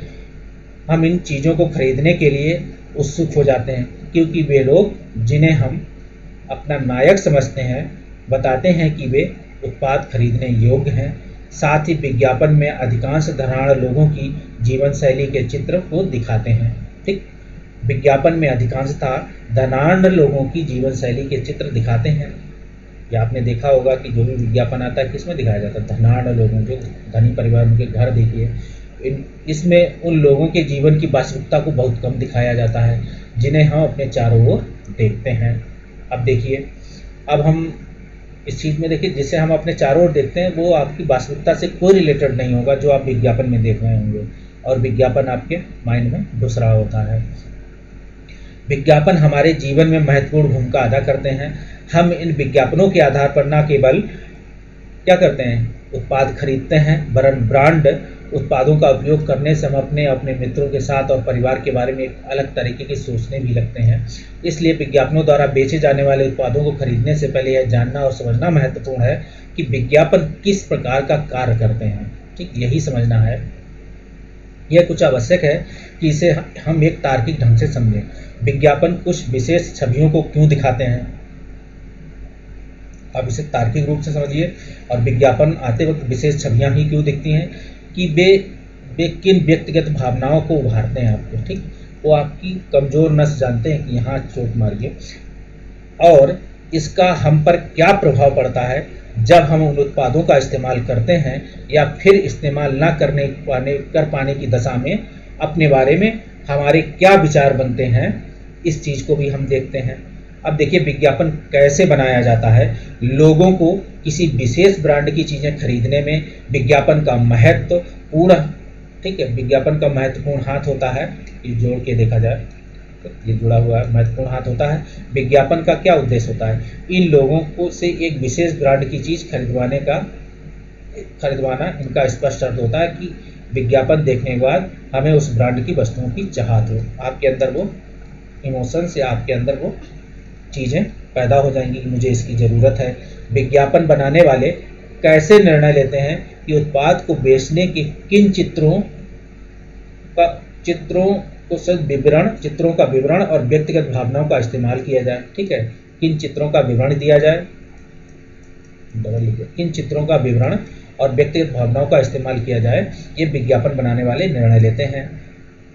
S1: हम इन चीज़ों को खरीदने के लिए उत्सुक हो जाते हैं क्योंकि वे लोग जिन्हें हम अपना नायक समझते हैं बताते हैं कि वे उत्पाद खरीदने योग्य हैं। साथ ही विज्ञापन में अधिकांश धनाढ़ लोगों की जीवन शैली के चित्र को दिखाते हैं। ठीक, विज्ञापन में अधिकांशतः धनाढ़ लोगों की जीवन शैली के चित्र दिखाते हैं। या आपने देखा होगा कि जो भी विज्ञापन आता है किसमें दिखाया जाता है? धनाढ़ लोगों, जो धनी परिवार, उनके घर देखिए। इसमें उन लोगों के जीवन की वास्तविकता को बहुत कम दिखाया जाता है जिन्हें हम अपने चारों ओर देखते हैं। अब देखिए, अब हम इस चीज़ में देखिए, जिसे हम अपने चारों ओर देखते हैं वो आपकी वास्तविकता से कोई रिलेटेड नहीं होगा जो आप विज्ञापन में देख रहे होंगे, और विज्ञापन आपके माइंड में घुस रहा होता है। विज्ञापन हमारे जीवन में महत्वपूर्ण भूमिका अदा करते हैं। हम इन विज्ञापनों के आधार पर न केवल क्या करते हैं, उत्पाद खरीदते हैं, वरन ब्रांड उत्पादों का उपयोग करने से हम अपने मित्रों के साथ और परिवार के बारे में एक अलग तरीके की सोचने भी लगते हैं। इसलिए विज्ञापनों द्वारा बेचे जाने वाले उत्पादों को खरीदने से पहले यह जानना और समझना महत्वपूर्ण है कि विज्ञापन किस प्रकार का कार्य करते हैं। ठीक, यही समझना है। यह कुछ आवश्यक है कि इसे हम एक तार्किक ढंग से समझें। विज्ञापन कुछ विशेष छवियों को क्यों दिखाते हैं, आप इसे तार्किक रूप से समझिए। और विज्ञापन आते वक्त विशेष छवियां ही क्यों दिखती हैं कि वे किन व्यक्तिगत भावनाओं को उभारते हैं आपको। ठीक, वो आपकी कमजोर नस जानते हैं कि यहाँ चोट मार गए, और इसका हम पर क्या प्रभाव पड़ता है जब हम उन उत्पादों का इस्तेमाल करते हैं या फिर इस्तेमाल ना कर पाने की दशा में अपने बारे में हमारे क्या विचार बनते हैं, इस चीज़ को भी हम देखते हैं। अब देखिए विज्ञापन कैसे बनाया जाता है। लोगों को किसी विशेष ब्रांड की चीज़ें खरीदने में विज्ञापन का महत्वपूर्ण, ठीक है, विज्ञापन का महत्वपूर्ण हाथ होता है। ये जोड़ के देखा जाए तो ये जुड़ा हुआ है, महत्वपूर्ण हाथ होता है। विज्ञापन का क्या उद्देश्य होता है? इन लोगों को से एक विशेष ब्रांड की चीज़ खरीदवाना इनका स्पष्ट अर्थ होता है कि विज्ञापन देखने के बाद हमें उस ब्रांड की वस्तुओं की चाहत हो, आपके अंदर वो इमोशंस या आपके अंदर वो चीज़ें पैदा हो जाएंगी कि मुझे इसकी ज़रूरत है। विज्ञापन बनाने वाले कैसे निर्णय लेते हैं कि उत्पाद को बेचने के किन चित्रों का विवरण और व्यक्तिगत भावनाओं का इस्तेमाल किया जाए। ठीक है, किन चित्रों का विवरण दिया जाए, किन चित्रों का विवरण और व्यक्तिगत भावनाओं का इस्तेमाल किया जाए, ये विज्ञापन बनाने वाले निर्णय लेते हैं।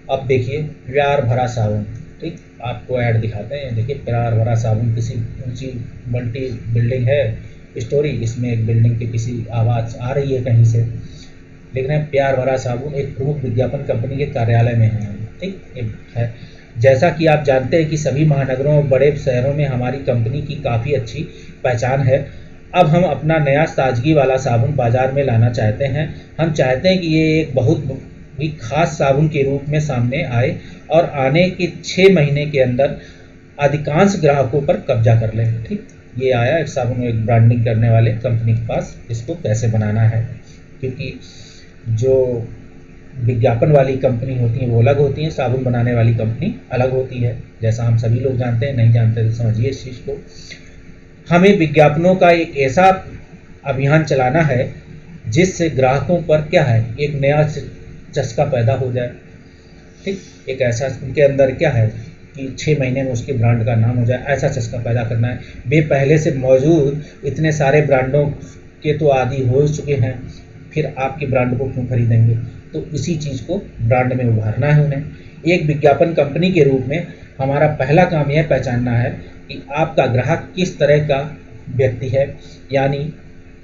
S1: अब देखिए प्यार भरा साबुन, ठीक, आपको ऐड दिखाते हैं। देखिए प्यार भरा साबुन, किसी ऊंची मल्टी बिल्डिंग है स्टोरी, इसमें एक बिल्डिंग की किसी आवाज़ आ रही है कहीं से, लिख रहे हैं प्यार भरा साबुन एक प्रमुख विज्ञापन कंपनी के कार्यालय में है। ठीक है, जैसा कि आप जानते हैं कि सभी महानगरों और बड़े शहरों में हमारी कंपनी की काफ़ी अच्छी पहचान है। अब हम अपना नया ताजगी वाला साबुन बाज़ार में लाना चाहते हैं। हम चाहते हैं कि ये एक बहुत भी खास साबुन के रूप में सामने आए और आने के 6 महीने के अंदर अधिकांश ग्राहकों पर कब्जा कर लें। ठीक, ये आया एक साबुन एक ब्रांडिंग करने वाले कंपनी के पास, इसको कैसे बनाना है, क्योंकि जो विज्ञापन वाली कंपनी होती है वो अलग होती है, साबुन बनाने वाली कंपनी अलग होती है, जैसा हम सभी लोग जानते हैं। नहीं जानते तो समझिए इस चीज़ को। हमें विज्ञापनों का एक ऐसा अभियान चलाना है जिससे ग्राहकों पर क्या है, एक नया चस्का पैदा हो जाए। ठीक, एक ऐसा उनके अंदर क्या है कि 6 महीने में उसके ब्रांड का नाम हो जाए, ऐसा चस्का पैदा करना है। वे पहले से मौजूद इतने सारे ब्रांडों के तो आदी हो चुके हैं, फिर आपके ब्रांड को क्यों खरीदेंगे। तो इसी चीज़ को ब्रांड में उभारना है उन्हें। एक विज्ञापन कंपनी के रूप में हमारा पहला काम यह पहचानना है कि आपका ग्राहक किस तरह का व्यक्ति है, यानी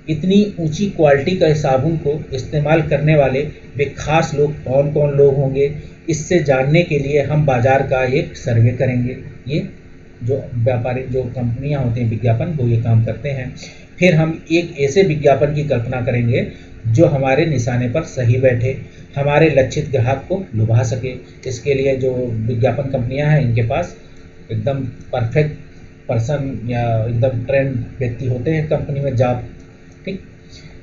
S1: इतनी ऊंची क्वालिटी का साबुन को इस्तेमाल करने वाले वे खास लोग कौन कौन लोग होंगे। इससे जानने के लिए हम बाज़ार का एक सर्वे करेंगे। ये जो व्यापारी जो कंपनियां होती हैं विज्ञापन, वो ये काम करते हैं। फिर हम एक ऐसे विज्ञापन की कल्पना करेंगे जो हमारे निशाने पर सही बैठे, हमारे लक्षित ग्राहक को लुभा सके। इसके लिए जो विज्ञापन कंपनियां हैं इनके पास एकदम परफेक्ट पर्सन या एकदम ट्रेंड व्यक्ति होते हैं कंपनी में जॉब। ठीक,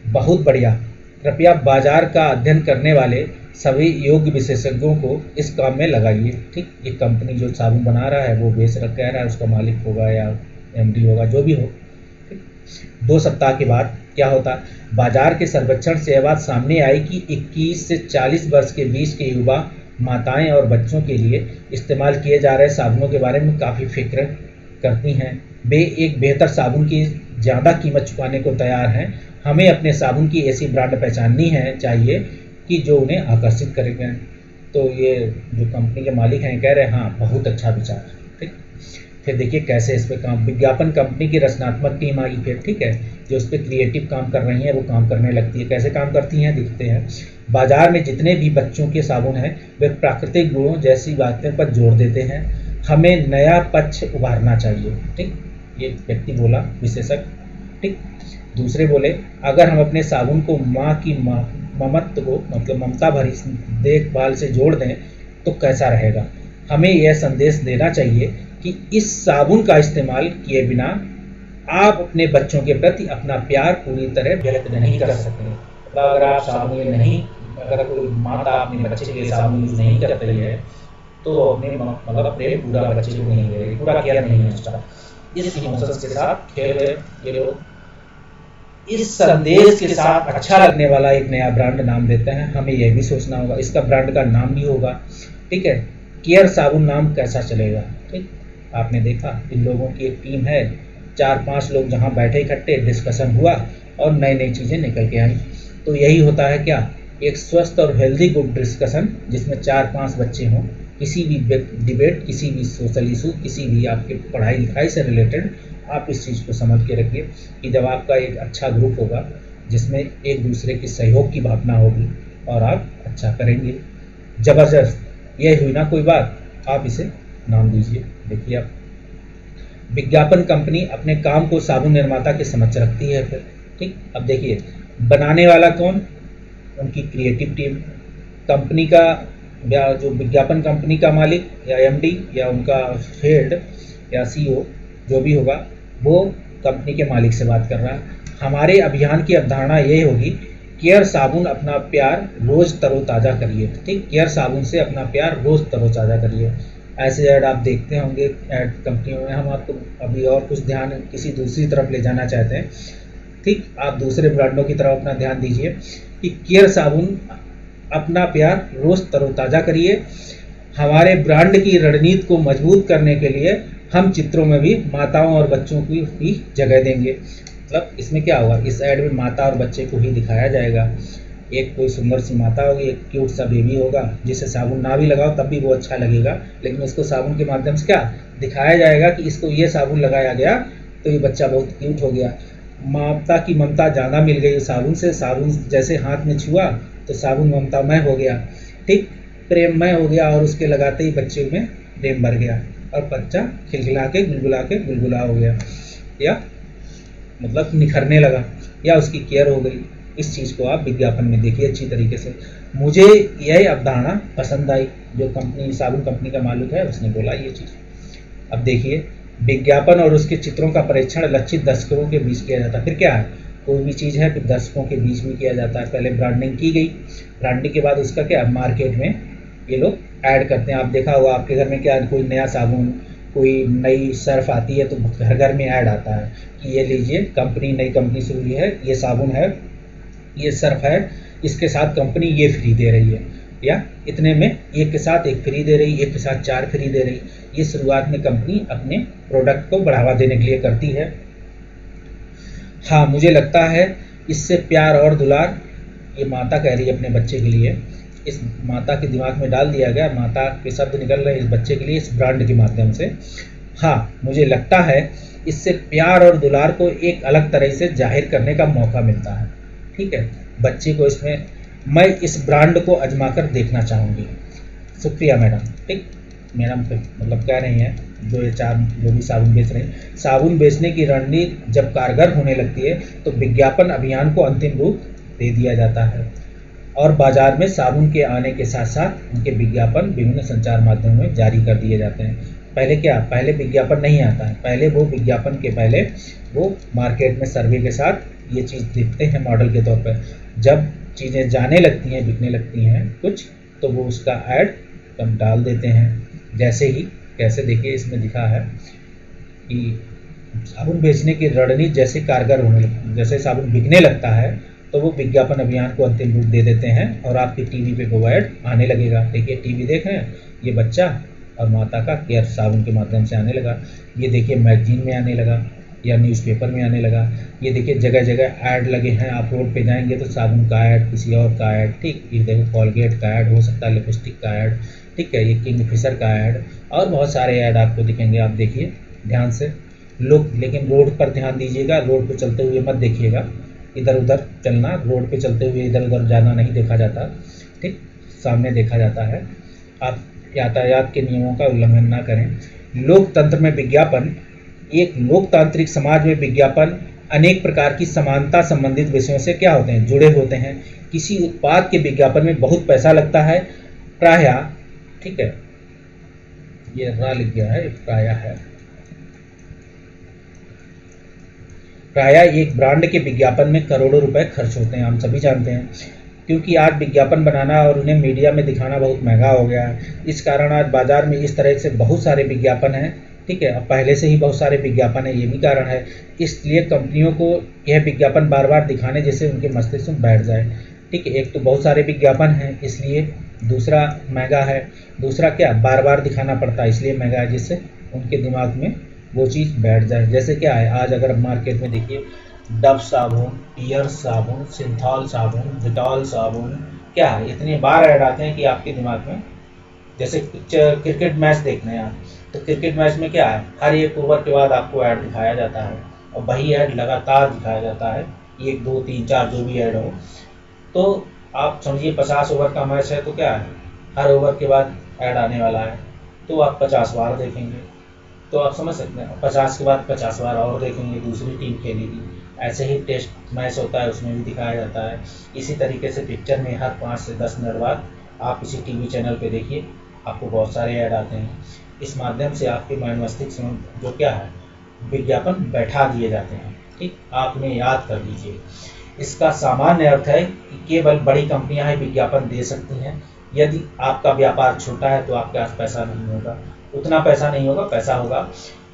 S1: बहुत बढ़िया। कृपया बाजार का अध्ययन करने वाले सभी योग्य विशेषज्ञों को इस काम में लगाइए। ठीक, ये कंपनी जो साबुन बना रहा है वो बेच रहा कह रहा है, उसका मालिक होगा या एमडी होगा, जो भी हो। ठीक, 2 सप्ताह के बाद क्या होता, बाजार के सर्वेक्षण से यह बात सामने आई कि 21 से 40 वर्ष के बीच के युवा माताएं और बच्चों के लिए इस्तेमाल किए जा रहे साबुनों के बारे में काफ़ी फिक्र करती हैं। वे एक बेहतर साबुन की ज़्यादा कीमत चुकाने को तैयार हैं। हमें अपने साबुन की ऐसी ब्रांड पहचाननी है चाहिए कि जो उन्हें आकर्षित करेगा। तो ये जो कंपनी के मालिक हैं कह रहे हैं हाँ बहुत अच्छा विचार। ठीक, फिर देखिए कैसे इस पर काम, विज्ञापन कंपनी की रचनात्मक टीम आई फिर, ठीक है, जो इस पर क्रिएटिव काम कर रही है वो काम करने लगती है। कैसे काम करती हैं दिखते हैं। बाजार में जितने भी बच्चों के साबुन हैं वे प्राकृतिक गुणों जैसी बातें पर जोर देते हैं। हमें नया पक्ष उभारना चाहिए। ठीक, ये व्यक्ति बोला विशेषज्ञ। ठीक, दूसरे बोले अगर हम अपने साबुन को माँ की ममत्व को मतलब ममता भरी देखभाल से जोड़ दें तो कैसा रहेगा। हमें यह संदेश देना चाहिए कि इस साबुन का इस्तेमाल किए बिना आप अपने बच्चों के प्रति अपना प्यार पूरी तरह व्यक्त नहीं कर सकते। अगर आप साबुन नहीं, अगर कोई माता अपने बच्चे के लिए साबुन यूज नहीं कर रही है तो अपने मतलब प्रेम पूरा बच्चे को नहीं दे, पूरा केयर नहीं है उसका। इस इमोशंस के साथ खेल रहे ये लोग, इस संदेश के साथ अच्छा लगने वाला एक नया ब्रांड नाम देते हैं। हमें यह भी सोचना होगा इसका ब्रांड का नाम भी होगा। ठीक है, केयर साबुन नाम कैसा चलेगा। ठीक, आपने देखा इन लोगों की एक टीम है, 4-5 लोग जहां बैठे इकट्ठे डिस्कशन हुआ और नई नई चीज़ें निकल के आई। तो यही होता है क्या, एक स्वस्थ और हेल्दी ग्रुप डिस्कशन जिसमें 4-5 बच्चे हों, किसी भी डिबेट, किसी भी सोशल इशू, किसी भी आपके पढ़ाई लिखाई से रिलेटेड, आप इस चीज़ को समझ के रखिए कि जब आपका एक अच्छा ग्रुप होगा जिसमें एक दूसरे की सहयोग की भावना होगी और आप अच्छा करेंगे। ज़बरदस्त, ये हुई ना कोई बात, आप इसे नाम दीजिए। देखिए आप, विज्ञापन कंपनी अपने काम को साबुन निर्माता के समक्ष रखती है फिर। ठीक, अब देखिए बनाने वाला कौन, उनकी क्रिएटिव टीम, कंपनी का या जो विज्ञापन कंपनी का मालिक या एमडी या उनका हेड या सीईओ जो भी होगा वो कंपनी के मालिक से बात कर रहा है। हमारे अभियान की अवधारणा ये होगी केयर साबुन अपना प्यार रोज तरोताज़ा करिए। ठीक, केयर साबुन से अपना प्यार रोज तरोताज़ा करिए। ऐसे ऐड आप देखते होंगे ऐड कंपनियों में। हम आपको अभी और कुछ ध्यान किसी दूसरी तरफ ले जाना चाहते हैं। ठीक, आप दूसरे ब्रांडों की तरफ अपना ध्यान दीजिए कि केयर साबुन अपना प्यार रोज तरोताज़ा करिए। हमारे ब्रांड की रणनीति को मजबूत करने के लिए हम चित्रों में भी माताओं और बच्चों की भी जगह देंगे। मतलब इसमें क्या होगा, इस ऐड में माता और बच्चे को ही दिखाया जाएगा। एक कोई सुंदर सी माता होगी, एक क्यूट सा बेबी होगा जिसे साबुन ना भी लगाओ तब भी वो अच्छा लगेगा, लेकिन उसको साबुन के माध्यम से क्या दिखाया जाएगा कि इसको ये साबुन लगाया गया तो ये बच्चा बहुत क्यूट हो गया। माता की ममता ज़्यादा मिल गई साबुन से। साबुन जैसे हाथ में छुआ तो साबुन ममतामय हो गया। ठीक, प्रेममय हो गया और उसके लगाते ही बच्चे में प्रेम भर गया और बच्चा खिलखिला के गुलगुला हो गया, या मतलब निखरने लगा, या उसकी केयर हो गई। इस चीज़ को आप विज्ञापन में देखिए अच्छी तरीके से। मुझे यह अवधारणा पसंद आई, जो कंपनी साबुन कंपनी का मालिक है उसने बोला ये चीज़। अब देखिए, विज्ञापन और उसके चित्रों का परीक्षण लक्षित दर्शकों के बीच किया जाता है। फिर क्या है, कोई भी चीज़ है फिर दर्शकों के बीच में किया जाता है। पहले ब्रांडिंग की गई, ब्रांडिंग के बाद उसका क्या मार्केट में ये लोग ऐड करते हैं। आप देखा होगा आपके घर में क्या, कोई नया साबुन, कोई नई सर्फ आती है तो घर घर में ऐड आता है कि ये लीजिए, कंपनी नई कंपनी शुरू हुई है, ये साबुन है, ये सर्फ है, इसके साथ कंपनी ये फ्री दे रही है, या इतने में एक के साथ एक फ्री दे रही, एक के साथ 4 फ्री दे रही। ये शुरुआत में कंपनी अपने प्रोडक्ट को बढ़ावा देने के लिए करती है। हाँ, मुझे लगता है इससे प्यार और दुलार, ये माता कह रही है अपने बच्चे के लिए, इस माता के दिमाग में डाल दिया गया, माता के शब्द निकल रहे इस बच्चे के लिए इस ब्रांड के माध्यम से। हाँ, मुझे लगता है इससे प्यार और दुलार को एक अलग तरह से जाहिर करने का मौका मिलता है। ठीक है, बच्चे को इसमें, मैं इस ब्रांड को आजमा कर देखना चाहूँगी। शुक्रिया मैडम। ठीक, मैडम मतलब कह रही हैं जो भी साबुन बेच रहे हैं, साबुन बेचने की रणनीति जब कारगर होने लगती है तो विज्ञापन अभियान को अंतिम रूप दे दिया जाता है और बाजार में साबुन के आने के साथ साथ उनके विज्ञापन विभिन्न संचार माध्यमों में जारी कर दिए जाते हैं। पहले क्या, पहले विज्ञापन नहीं आता है, पहले वो विज्ञापन के पहले वो मार्केट में सर्वे के साथ ये चीज़ दिखते हैं मॉडल के तौर पर। जब चीज़ें जाने लगती हैं, बिकने लगती हैं कुछ, तो वो उसका ऐड कम डाल देते हैं। जैसे ही, कैसे देखिए इसमें दिखा है कि साबुन बेचने की रणनीति जैसे कारगर होने लगती, जैसे साबुन बिकने लगता है तो वो विज्ञापन अभियान को अंतिम रूप दे देते हैं और आपकी टीवी पे वो ऐड आने लगेगा। देखिए टीवी देख रहे हैं, ये बच्चा और माता का केयर साबुन के माध्यम से आने लगा। ये देखिए मैगजीन में आने लगा या न्यूज़पेपर में आने लगा। ये देखिए जगह जगह ऐड लगे हैं। आप रोड पे जाएंगे तो साबुन का ऐड, किसी और का ऐड, ठीक, ये देखो कॉलगेट का ऐड हो सकता है, लिपस्टिक का ऐड, ठीक है, ये किंगफिशर का ऐड और बहुत सारे ऐड आपको दिखेंगे। आप देखिए ध्यान से लोग, लेकिन रोड पर ध्यान दीजिएगा, रोड पर चलते हुए मत देखिएगा, इधर उधर चलना, रोड पे चलते हुए इधर उधर जाना नहीं देखा जाता, ठीक, सामने देखा जाता है। आप यातायात के नियमों का उल्लंघन ना करें। लोकतंत्र में विज्ञापन, एक लोकतांत्रिक समाज में विज्ञापन अनेक प्रकार की समानता संबंधित विषयों से क्या होते हैं, जुड़े होते हैं। किसी उत्पाद के विज्ञापन में बहुत पैसा लगता है प्रायः, ठीक है, ये रा लिख गया है, प्रायः है, प्रायः एक ब्रांड के विज्ञापन में करोड़ों रुपए खर्च होते हैं, हम सभी जानते हैं, क्योंकि आज विज्ञापन बनाना और उन्हें मीडिया में दिखाना बहुत महंगा हो गया है। इस कारण आज बाजार में इस तरह से बहुत सारे विज्ञापन हैं, ठीक है, अब पहले से ही बहुत सारे विज्ञापन है, ये भी कारण है। इसलिए कंपनियों को यह विज्ञापन बार बार दिखाने जैसे उनके मस्तिष्क में बैठ जाए, ठीक है। एक तो बहुत सारे विज्ञापन हैं इसलिए, दूसरा महंगा है, दूसरा क्या बार बार दिखाना पड़ता है इसलिए महंगा है, जिससे उनके दिमाग में वो चीज़ बैठ जाए। जैसे क्या है, आज अगर मार्केट में देखिए डव साबुन, पियर्स साबुन, सिंथॉल साबुन, डिटॉल साबुन, क्या है, इतने बार ऐड आते हैं कि आपके दिमाग में, जैसे क्रिकेट मैच देखने हैं तो क्रिकेट मैच में क्या है, हर एक ओवर के बाद आपको ऐड दिखाया जाता है और वही ऐड लगातार दिखाया जाता है, 1 2 3 4 जो भी ऐड हो। तो आप समझिए 50 ओवर का मैच है तो क्या है, हर ओवर के बाद ऐड आने वाला है, तो आप 50 बार देखेंगे, तो आप समझ सकते हैं 50 के बाद 50 बार और देखेंगे, दूसरी टीम खेलेगी। ऐसे ही टेस्ट मैच होता है, उसमें भी दिखाया जाता है। इसी तरीके से पिक्चर में हर 5 से 10 मिनट बाद आप इसी टीवी चैनल पे देखिए, आपको बहुत सारे ऐड आते हैं। इस माध्यम से आपके माइंड मस्तिष्क में जो क्या है, विज्ञापन बैठा दिए जाते हैं, ठीक, आप उन्हें याद कर लीजिए। इसका सामान्य अर्थ है कि केवल बड़ी कंपनियां ही विज्ञापन दे सकती हैं। यदि आपका व्यापार छोटा है तो आपके पास पैसा नहीं होगा, उतना पैसा नहीं होगा, पैसा होगा,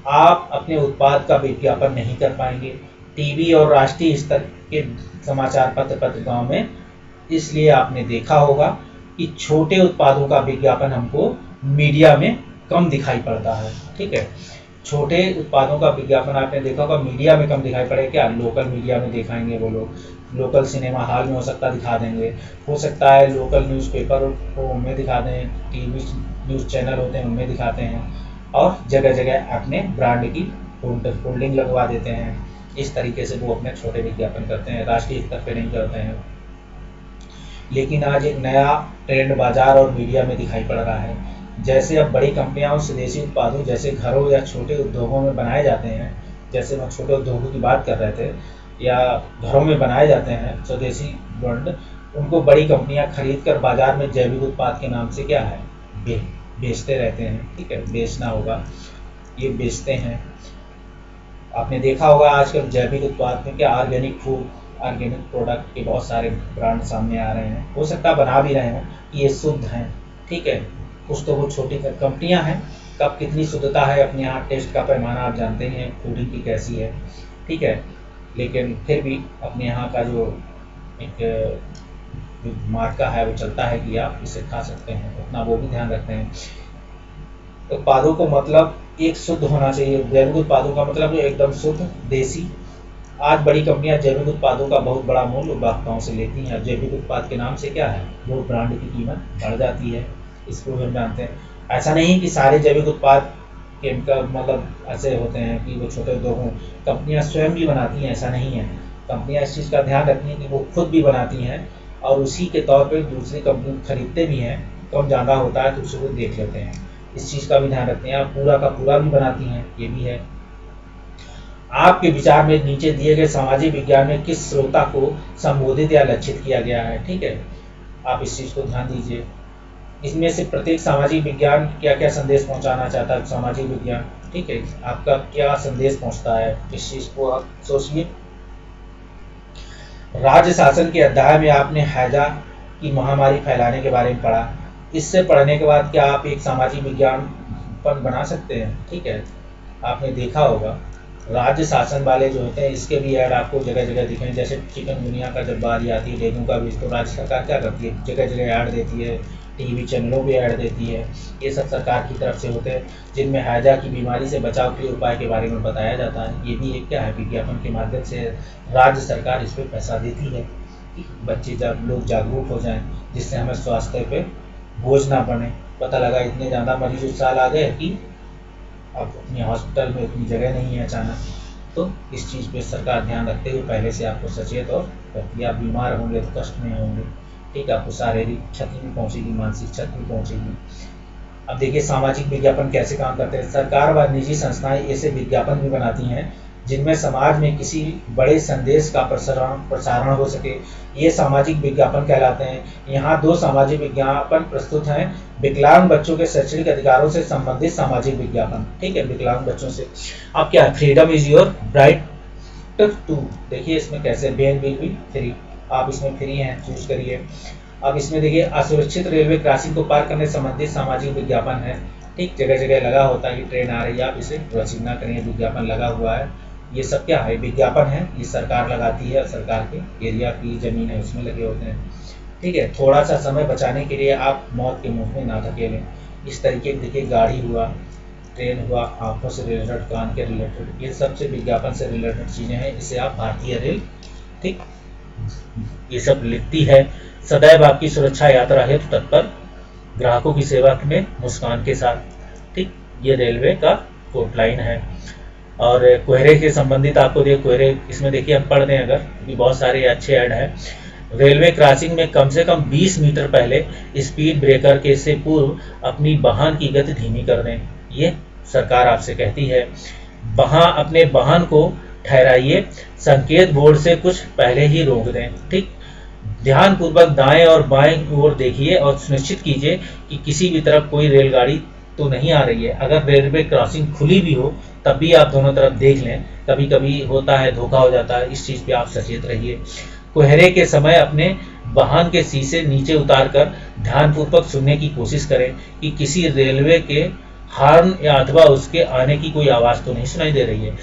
S1: आप अपने उत्पाद का विज्ञापन नहीं कर पाएंगे टीवी और राष्ट्रीय स्तर के समाचार पत्र पत्रिकाओं में। इसलिए आपने देखा होगा कि छोटे उत्पादों का विज्ञापन हमको मीडिया में कम दिखाई पड़ता है। ठीक है, छोटे उत्पादों का विज्ञापन आपने देखा होगा मीडिया में कम दिखाई पड़ेगा। क्या लोकल मीडिया में दिखाएंगे वो लोग, लोकल सिनेमा हॉल में हो सकता दिखा देंगे, हो सकता है लोकल न्यूज़पेपर को उनमें दिखा दें, टीवी न्यूज़ चैनल होते हैं उनमें दिखाते हैं, और जगह जगह अपने ब्रांड की होल्डिंग लगवा देते हैं। इस तरीके से वो अपने छोटे विज्ञापन करते हैं, राष्ट्रीय स्तर पर नहीं करते हैं। लेकिन आज एक नया ट्रेंड बाजार और मीडिया में दिखाई पड़ रहा है। जैसे अब बड़ी कंपनियां और स्वदेशी उत्पादों जैसे घरों या छोटे उद्योगों में बनाए जाते हैं, जैसे हम छोटे उद्योगों की बात कर रहे थे, या घरों में बनाए जाते हैं स्वदेशी ब्रांड, उनको बड़ी कंपनियां खरीद कर बाजार में जैविक उत्पाद के नाम से क्या है बेचते रहते हैं। ठीक है, बेचना होगा, ये बेचते हैं। आपने देखा होगा आजकल जैविक उत्पाद में क्या ऑर्गेनिक फूड, ऑर्गेनिक प्रोडक्ट के बहुत सारे ब्रांड सामने आ रहे हैं। हो सकता है बना भी रहे हों कि ये शुद्ध हैं। ठीक है, कुछ तो वो छोटी कंपनियां हैं, कब कितनी शुद्धता है अपने यहाँ टेस्ट का पैमाना आप जानते हैं, फूडिंग की कैसी है। ठीक है, लेकिन फिर भी अपने यहाँ का जो एक मार्का है वो चलता है कि आप इसे खा सकते हैं, उतना वो भी ध्यान रखते हैं। उत्पादों को मतलब एक शुद्ध होना चाहिए, जैविक उत्पादों का मतलब एकदम शुद्ध देसी। आज बड़ी कंपनियां जैविक उत्पादों का बहुत बड़ा मूल्य उपभोक्ताओं से लेती हैं। जैविक उत्पाद के नाम से क्या है, वो ब्रांड की कीमत बढ़ जाती है, इसको हम जानते हैं। ऐसा नहीं कि सारे जैविक उत्पाद केमिकल मतलब ऐसे होते हैं कि वो छोटे उद्योगों कंपनियां स्वयं भी बनाती हैं, ऐसा नहीं है। कंपनियां इस चीज़ का ध्यान रखती हैं कि वो खुद भी बनाती हैं और उसी के तौर पे दूसरी कंपनी खरीदते भी हैं। कम ज़्यादा होता है तो उसे वो देख लेते हैं, इस चीज़ का भी ध्यान रखते हैं। पूरा का पूरा भी बनाती हैं, ये भी है। आपके विचार में नीचे दिए गए सामाजिक विज्ञान में किस श्रोता को संबोधित या लक्षित किया गया है? ठीक है, आप इस चीज़ को ध्यान दीजिए। इसमें से प्रत्येक सामाजिक विज्ञान क्या क्या संदेश पहुंचाना चाहता है? सामाजिक विज्ञान, ठीक है, आपका क्या संदेश पहुंचता है, इस चीज़ को आप सोचिए। राज्य शासन के अध्याय में आपने हैजा की महामारी फैलाने के बारे में पढ़ा। इससे पढ़ने के बाद क्या आप एक सामाजिक विज्ञान बना सकते हैं? ठीक है, आपने देखा होगा राज्य शासन वाले जो होते हैं इसके भी ऐड आपको जगह जगह दिखेंगे। जैसे चिकनगुनिया का जब बारी आती है, डेंगू का भी, तो राज्य सरकार क्या करती है, जगह जगह ऐड देती है, टीवी चैनलों पे ऐड देती है। ये सब सरकार की तरफ से होते हैं, जिनमें हैजा की बीमारी से बचाव के उपाय के बारे में बताया जाता है। ये भी एक क्या है, विज्ञापन के माध्यम से राज्य सरकार इस पर पैसा देती है कि बच्चे जब लोग जागरूक हो जाएं, जिससे हमें स्वास्थ्य पे बोझ ना बने। पता लगा इतने ज़्यादा मरीज उस साल आ गए कि अब अपने हॉस्पिटल में उतनी जगह नहीं है अचानक, तो इस चीज़ पे सरकार ध्यान रखते हुए पहले से आपको सचेत और करती है। आप बीमार होंगे तो कष्ट में होंगे, ठीक है, आपको शारीरिक क्षति भी पहुंचेगी, मानसिक क्षति भी पहुंचेगी। अब देखिए सामाजिक विज्ञापन कैसे काम करते हैं। सरकार व निजी संस्थाएं ऐसे विज्ञापन भी बनाती हैं जिनमें समाज में किसी बड़े संदेश का प्रसारण हो सके, ये सामाजिक विज्ञापन कहलाते हैं। यहाँ दो सामाजिक विज्ञापन प्रस्तुत हैं। विकलांग बच्चों के शैक्षणिक अधिकारों से संबंधित सामाजिक विज्ञापन, ठीक है, विकलांग बच्चों से। अब क्या है, freedom is your right to, देखिए इसमें कैसे, बेन विल बी फ्री, आप इसमें फ्री हैं, चूज करिए। अब इसमें देखिए असुरक्षित रेलवे क्रॉसिंग को पार करने संबंधित सामाजिक विज्ञापन है, ठीक, जगह जगह लगा होता है कि ट्रेन आ रही है, आप इसे क्रॉसिंग ना करें, विज्ञापन लगा हुआ है। ये सब क्या है, विज्ञापन है, ये सरकार लगाती है, सरकार के एरिया की जमीन है उसमें लगे होते हैं, ठीक है। थोड़ा सा समय बचाने के लिए आप मौत के मुंह में ना धकेलें। इस तरीके के देखिए, गाड़ी हुआ, ट्रेन हुआ, आंखों से रिलेटेड, कान के रिलेटेड, ये सबसे विज्ञापन से रिलेटेड चीज़ें हैं। इसे आप भारतीय रेल, ठीक, ये सब लिखती है। सदैव आपकी सुरक्षा यात्रा हेतु तत्पर, ग्राहकों की सेवा में मुस्कान के साथ, ठीक, ये रेलवे का कोटलाइन है। और कोहरे के संबंधित आपको देखिए, कोहरे इसमें देखिए हम पढ़ दें अगर, भी बहुत सारे अच्छे ऐड हैं। रेलवे क्रॉसिंग में कम से कम 20 मीटर पहले स्पीड ब्रेकर के से पूर्व अपनी वाहन की गति धीमी कर दें, ये सरकार आपसे कहती है। अपने वाहन को ठहराइए, संकेत बोर्ड से कुछ पहले ही रोक दें, ठीक। ध्यानपूर्वक दाएं और बाएं ओर देखिए और सुनिश्चित कीजिए कि किसी भी तरफ कोई रेलगाड़ी तो नहीं आ रही है। अगर रेलवे क्रॉसिंग खुली भी हो तब भी आप दोनों तरफ देख लें, कभी कभी होता है, धोखा हो जाता है, इस चीज़ पे आप सचेत रहिए। कोहरे के समय अपने वाहन के शीशे नीचे उतारकर ध्यानपूर्वक सुनने की कोशिश करें कि किसी रेलवे के हॉर्न या अथवा उसके आने की कोई आवाज़ तो नहीं सुनाई दे रही है।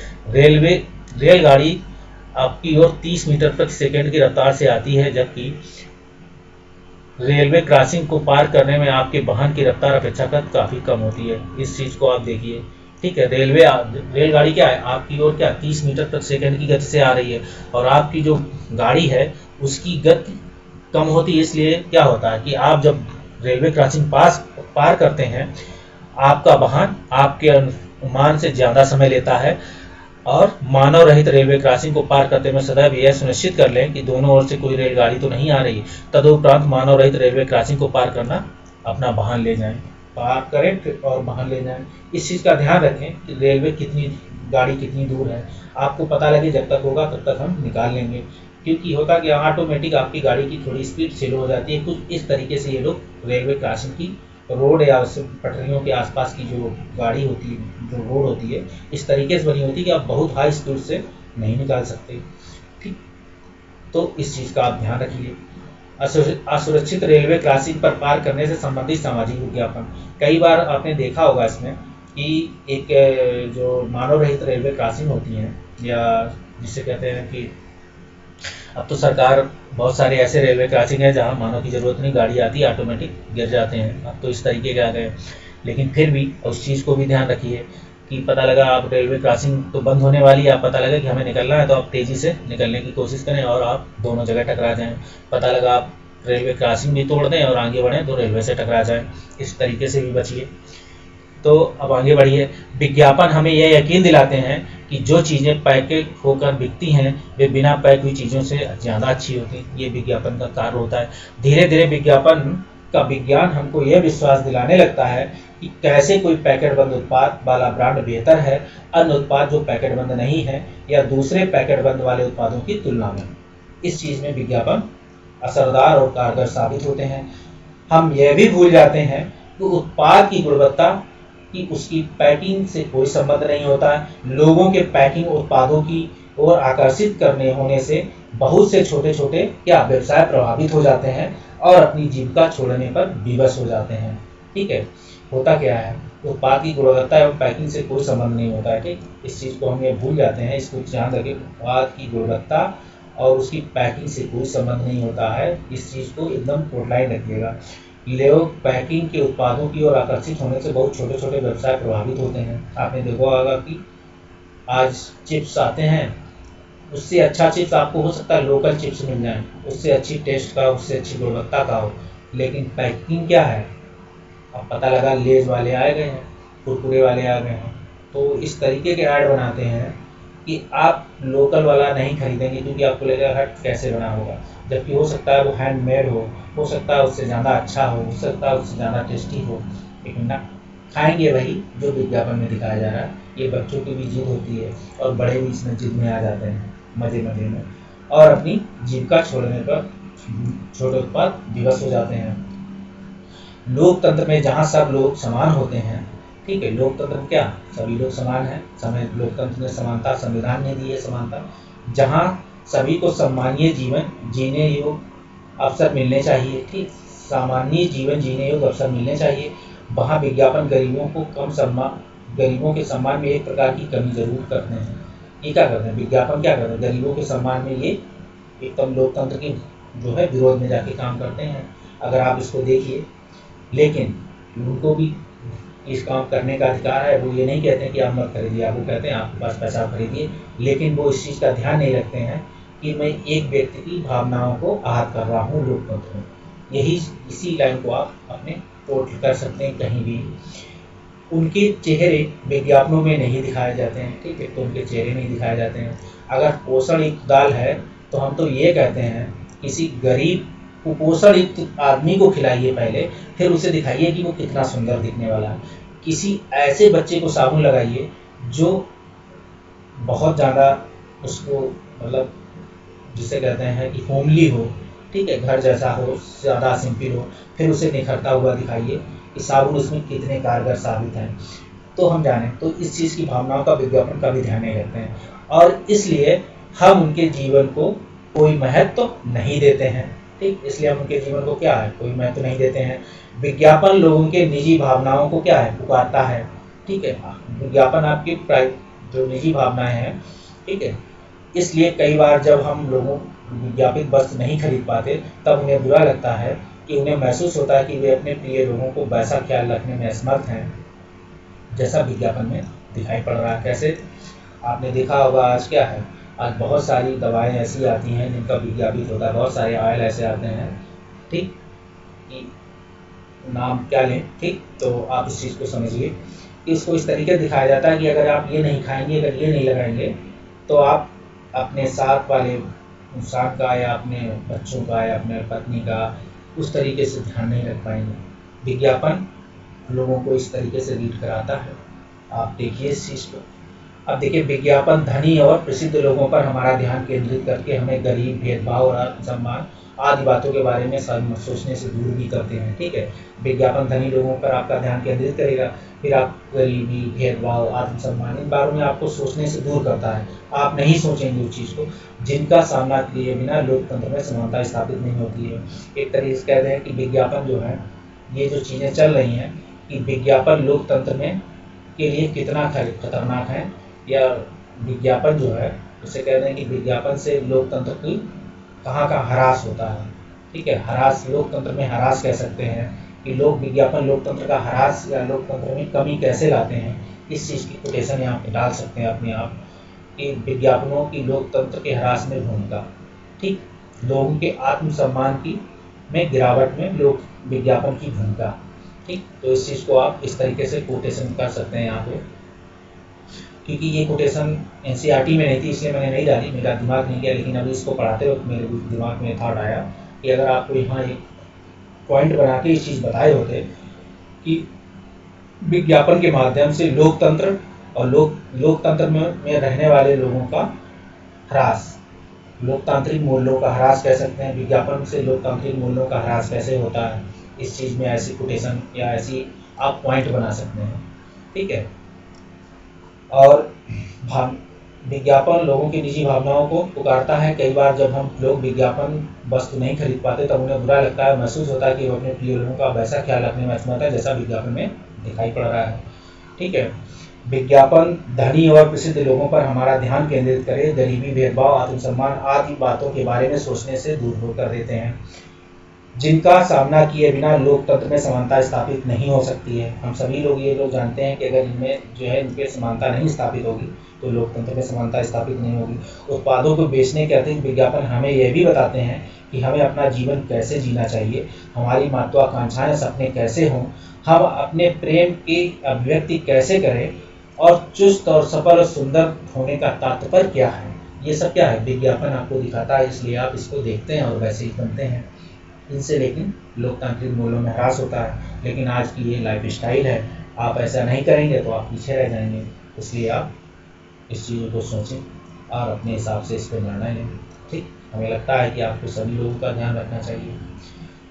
S1: रेलगाड़ी आपकी ओर 30 मीटर प्रति सेकंड की रफ्तार से आती है, जबकि रेलवे क्रॉसिंग को पार करने में आपके वाहन की रफ्तार अपेक्षाकृत काफ़ी कम होती है। इस चीज़ को आप देखिए, ठीक है। रेलगाड़ी क्या है, आपकी ओर क्या 30 मीटर प्रति सेकंड की गति से आ रही है और आपकी जो गाड़ी है उसकी गति कम होती है। इसलिए क्या होता है कि आप जब रेलवे क्रॉसिंग पार करते हैं, आपका वाहन आपके अनुमान से ज़्यादा समय लेता है। और मानव रहित रेलवे क्रॉसिंग को पार करते में सदैव यह सुनिश्चित कर लें कि दोनों ओर से कोई रेलगाड़ी तो नहीं आ रही। तदुपरांत मानव रहित रेलवे क्रॉसिंग को पार करना अपना वाहन ले जाएं, पार करें और वाहन ले जाएं। इस चीज़ का ध्यान रखें कि गाड़ी कितनी दूर है, आपको पता लगे जब तक होगा तब तक हम निकाल लेंगे। क्योंकि होता कि ऑटोमेटिक आपकी गाड़ी की थोड़ी स्पीड स्लो हो जाती है। कुछ इस तरीके से ये लोग रेलवे क्रॉसिंग की रोड या पटरियों के आसपास की जो गाड़ी होती है, जो रोड होती है, इस तरीके से बनी होती है कि आप बहुत हाई स्पीड से नहीं निकाल सकते। ठीक, तो इस चीज़ का आप ध्यान रखिए। असुरक्षित रेलवे क्रॉसिंग पर पार करने से संबंधित सामाजिक विज्ञापन। कई बार आपने देखा होगा इसमें कि एक जो मानव रहित रेलवे क्रॉसिंग होती हैं, या जिसे कहते हैं कि अब तो सरकार बहुत सारे ऐसे रेलवे क्रॉसिंग है जहां मानव की जरूरत नहीं, गाड़ी आती है ऑटोमेटिक गिर जाते हैं। अब तो इस तरीके के आ गए, लेकिन फिर भी उस चीज़ को भी ध्यान रखिए कि पता लगा आप रेलवे क्रॉसिंग तो बंद होने वाली है, आप पता लगा कि हमें निकलना है, तो आप तेज़ी से निकलने की कोशिश करें और आप दोनों जगह टकरा जाएं। पता लगा आप रेलवे क्रॉसिंग भी तोड़ दें और आगे बढ़ें तो रेलवे से टकरा जाएं। इस तरीके से भी बचिए। तो अब आगे बढ़िए। विज्ञापन हमें यह यकीन दिलाते हैं कि जो चीज़ें पैकेज होकर बिकती हैं वे बिना पैक हुई चीज़ों से ज़्यादा अच्छी होती हैं। ये विज्ञापन का कार्य होता है। धीरे धीरे विज्ञापन का विज्ञान हमको यह विश्वास दिलाने लगता है कि कैसे कोई पैकेट बंद उत्पाद वाला ब्रांड बेहतर है अन्य उत्पाद जो पैकेट बंद नहीं है या दूसरे पैकेट बंद वाले उत्पादों की तुलना में। इस चीज़ में विज्ञापन असरदार और कारगर साबित होते हैं। हम यह भी भूल जाते हैं कि उत्पाद की गुणवत्ता कि उसकी पैकिंग से कोई संबंध नहीं होता है। लोगों के पैकिंग उत्पादों की ओर आकर्षित करने होने से बहुत से छोटे छोटे व्यवसाय प्रभावित हो जाते हैं और अपनी जीविका छोड़ने पर विवश हो जाते हैं। ठीक है, होता क्या है, उत्पाद की गुणवत्ता एवं पैकिंग से कोई संबंध नहीं होता है। ठीक, इस चीज़ को हम ये भूल जाते हैं। इसको ध्यान रखें, उत्पाद की गुणवत्ता और उसकी पैकिंग से कोई संबंध नहीं होता है। इस चीज़ को एकदम कोटलाइन रखिएगा। लोग पैकिंग के उत्पादों की ओर आकर्षित होने से बहुत छोटे छोटे व्यवसाय प्रभावित होते हैं। आपने देखा होगा कि आज चिप्स आते हैं, उससे अच्छा चिप्स आपको हो सकता है लोकल चिप्स मिल जाए, उससे अच्छी टेस्ट का, उससे अच्छी गुणवत्ता का हो, लेकिन पैकिंग क्या है, अब पता लगा लेज वाले आ गए हैं, कुरकुरे वाले आ गए हैं। तो इस तरीके के ऐड बनाते हैं कि आप लोकल वाला नहीं खरीदेंगे क्योंकि आपको लगेगा हट कैसे बना होगा, जबकि हो सकता है वो हैंडमेड हो सकता है उससे ज़्यादा अच्छा हो सकता है उससे ज़्यादा टेस्टी हो, लेकिन ना खाएंगे वही जो विज्ञापन में दिखाया जा रहा है। ये बच्चों की भी जिद होती है और बड़े भी इसमें जिद में आ जाते हैं मज़े मज़े में, और अपनी जीविका छोड़ने पर छोटे उत्पाद विवश हो जाते हैं। लोकतंत्र में जहाँ सब लोग समान होते हैं, ठीक है, लोकतंत्र में क्या सभी लोग समान हैं, समय लोकतंत्र में समानता, संविधान ने दी है समानता, जहाँ सभी को सम्मानीय जीवन जीने योग्य अवसर मिलने चाहिए। ठीक, सामान्य जीवन जीने योग्य अवसर मिलने चाहिए। वहाँ विज्ञापन गरीबों के सम्मान में एक प्रकार की कमी जरूर करते हैं। ये क्या करते हैं, विज्ञापन क्या करते हैं, गरीबों के सम्मान में ये एकदम लोकतंत्र के जो है विरोध में जाके काम करते हैं। अगर आप इसको देखिए, लेकिन उनको भी इस काम करने का अधिकार है। वो ये नहीं कहते हैं कि आप मत खरीदिए, आपको कहते हैं आपके पास पैसा खरीदिए, लेकिन वो इस चीज़ का ध्यान नहीं रखते हैं कि मैं एक व्यक्ति की भावनाओं को आहत कर रहा हूँ लोकतंत्र में। इसी लाइन को आप अपने कोट कर सकते हैं कहीं भी। उनके चेहरे विज्ञापनों में नहीं दिखाए जाते हैं। ठीक है, तो उनके चेहरे नहीं दिखाए जाते हैं। अगर पोषण युक्त दाल है तो हम तो ये कहते हैं किसी गरीब कुपोषण युक्त आदमी को खिलाइए पहले, फिर उसे दिखाइए कि वो कितना सुंदर दिखने वाला है। किसी ऐसे बच्चे को साबुन लगाइए जो बहुत ज़्यादा उसको मतलब जिसे कहते हैं कि होमली हो, ठीक है, घर जैसा हो, ज़्यादा सिंपल हो, फिर उसे निखरता हुआ दिखाइए कि साबुन उसमें कितने कारगर साबित हैं, तो हम जाने। तो इस चीज़ की भावनाओं का विज्ञापन का भी ध्यान नहीं रखते हैं और इसलिए हम उनके जीवन को कोई महत्व तो नहीं देते हैं। ठीक, इसलिए हम उनके जीवन को क्या है, कोई महत्व नहीं देते हैं। विज्ञापन लोगों के निजी भावनाओं को क्या है, पुकारता है। ठीक है, विज्ञापन आपकी जो निजी भावनाएं हैं, ठीक है, इसलिए कई बार जब हम लोगों विज्ञापित वस्तु नहीं खरीद पाते तब उन्हें बुरा लगता है कि उन्हें महसूस होता है कि वे अपने प्रिय लोगों को वैसा ख्याल रखने में असमर्थ हैं जैसा विज्ञापन में दिखाई पड़ रहा है। कैसे, आपने देखा होगा आज क्या है, आज बहुत सारी दवाएं ऐसी आती हैं जिनका विज्ञापित होता है, बहुत सारे ऑयल ऐसे आते हैं, ठीक, कि नाम क्या लें, ठीक, तो आप इस चीज़ को समझिए। इसको इस तरीके दिखाया जाता है कि अगर आप ये नहीं खाएंगे, अगर ये नहीं लगाएंगे तो आप अपने साथ वाले इंसान का या अपने बच्चों का या अपने पत्नी का उस तरीके से ध्यान नहीं रख पाएंगे। विज्ञापन लोगों को इस तरीके से रीड कराता है। आप देखिए इस चीज़ को। अब देखिए, विज्ञापन धनी और प्रसिद्ध लोगों पर हमारा ध्यान केंद्रित करके हमें गरीब, भेदभाव और आत्मसम्मान आदि बातों के बारे में सोचने से दूर भी करते हैं। ठीक है, विज्ञापन धनी लोगों पर आपका ध्यान केंद्रित करेगा, फिर आप गरीबी, भेदभाव, आत्मसम्मान इन बारों में आपको सोचने से दूर करता है। आप नहीं सोचेंगे उस चीज़ को जिनका सामना किए बिना लोकतंत्र में समानता स्थापित नहीं होती है। एक तरीके से कहते हैं कि विज्ञापन जो है, ये जो चीज़ें चल रही हैं कि विज्ञापन लोकतंत्र में के लिए कितना खतरनाक है, या विज्ञापन जो है उसे कहते हैं कि विज्ञापन से लोकतंत्र की कहाँ का ह्रास होता है। ठीक है, ह्रास, लोकतंत्र में ह्रास कह सकते हैं कि विज्ञापन लोकतंत्र का ह्रास या लोकतंत्र में कमी कैसे लाते हैं। इस चीज़ की कोटेशन यहाँ पे डाल सकते हैं अपने आप कि विज्ञापनों की लोकतंत्र के ह्रास में भूमिका, ठीक, लोगों के आत्मसम्मान की में गिरावट में लोक विज्ञापन की भूमिका। ठीक, तो इस चीज़ को आप इस तरीके से कोटेशन कर सकते हैं यहाँ पे, क्योंकि ये कोटेशन एनसीईआरटी में नहीं थी इसलिए मैंने नहीं डाली, मेरा दिमाग नहीं गया, लेकिन अभी इसको पढ़ाते वक्त मेरे दिमाग में थॉट आया कि अगर आपको यहाँ एक पॉइंट बना के इस चीज़ बताए होते कि विज्ञापन के माध्यम से लोकतंत्र और लोकतंत्र में रहने वाले लोगों का ह्रास, लोकतांत्रिक मूल्यों का ह्रास कह सकते हैं, विज्ञापन से लोकतांत्रिक मूल्यों का ह्रास कैसे होता है, इस चीज़ में ऐसी कोटेशन या ऐसी आप पॉइंट बना सकते हैं। ठीक है, और विज्ञापन लोगों की निजी भावनाओं को पुकारता है। कई बार जब हम लोग विज्ञापन वस्तु नहीं खरीद पाते तब उन्हें बुरा लगता है, महसूस होता है कि वो अपने प्रिय लोगों का वैसा ख्याल रखने में असमर्थ है जैसा विज्ञापन में दिखाई पड़ रहा है। ठीक है, विज्ञापन धनी और प्रसिद्ध लोगों पर हमारा ध्यान केंद्रित करे, गरीबी, भेदभाव, आत्मसम्मान आदि बातों के बारे में सोचने से दूर कर देते हैं, जिनका सामना किए बिना लोकतंत्र में समानता स्थापित नहीं हो सकती है। हम सभी लोग ये लोग जानते हैं कि अगर इनमें जो है इनके समानता नहीं स्थापित होगी तो लोकतंत्र में समानता स्थापित नहीं होगी। उत्पादों को बेचने के अतिरिक्त विज्ञापन हमें यह भी बताते हैं कि हमें अपना जीवन कैसे जीना चाहिए, हमारी महत्वाकांक्षाएं, सपने कैसे हों, हम अपने प्रेम की अभिव्यक्ति कैसे करें, और चुस्त और सफल और सुंदर होने का तात्पर्य क्या है। ये सब क्या है, विज्ञापन आपको दिखाता है, इसलिए आप इसको देखते हैं और वैसे ही बनते हैं। इनसे लेकिन लोकतांत्रिक मूल्यों में ह्रास होता है, लेकिन आज की ये लाइफ स्टाइल है, आप ऐसा नहीं करेंगे तो आप पीछे रह जाएंगे। इसलिए आप इस चीज़ को सोचें और अपने हिसाब से इस पर निर्णय लें। ठीक, हमें लगता है कि आपको सभी लोगों का ध्यान रखना चाहिए।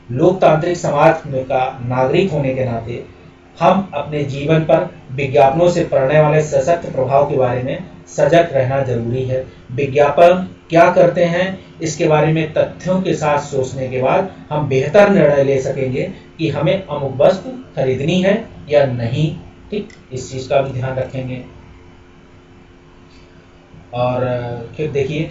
S1: लोकतांत्रिक समाज में का नागरिक होने के नाते हम अपने जीवन पर विज्ञापनों से पड़ने वाले सशक्त प्रभाव के बारे में सजग रहना जरूरी है। विज्ञापन क्या करते हैं इसके बारे में तथ्यों के साथ सोचने के बाद हम बेहतर निर्णय ले सकेंगे कि हमें अमुक वस्तु खरीदनी है या नहीं। ठीक, इस चीज़ का भी ध्यान रखेंगे। और फिर देखिए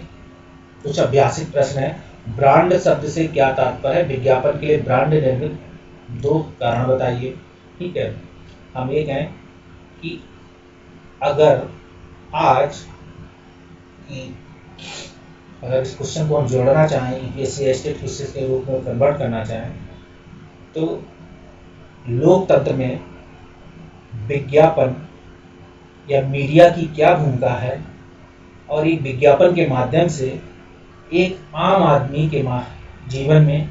S1: कुछ अभ्यासिक प्रश्न है। ब्रांड शब्द से क्या तात्पर्य है? विज्ञापन के लिए ब्रांड निर्मित 2 कारण बताइए। ठीक है, हम ये कहें कि अगर आज अगर इस क्वेश्चन को हम जोड़ना चाहें, यूपीएससी स्टेट क्वेश्चन के रूप में कन्वर्ट करना चाहें, तो लोकतंत्र में विज्ञापन या मीडिया की क्या भूमिका है और ये विज्ञापन के माध्यम से एक आम आदमी के जीवन में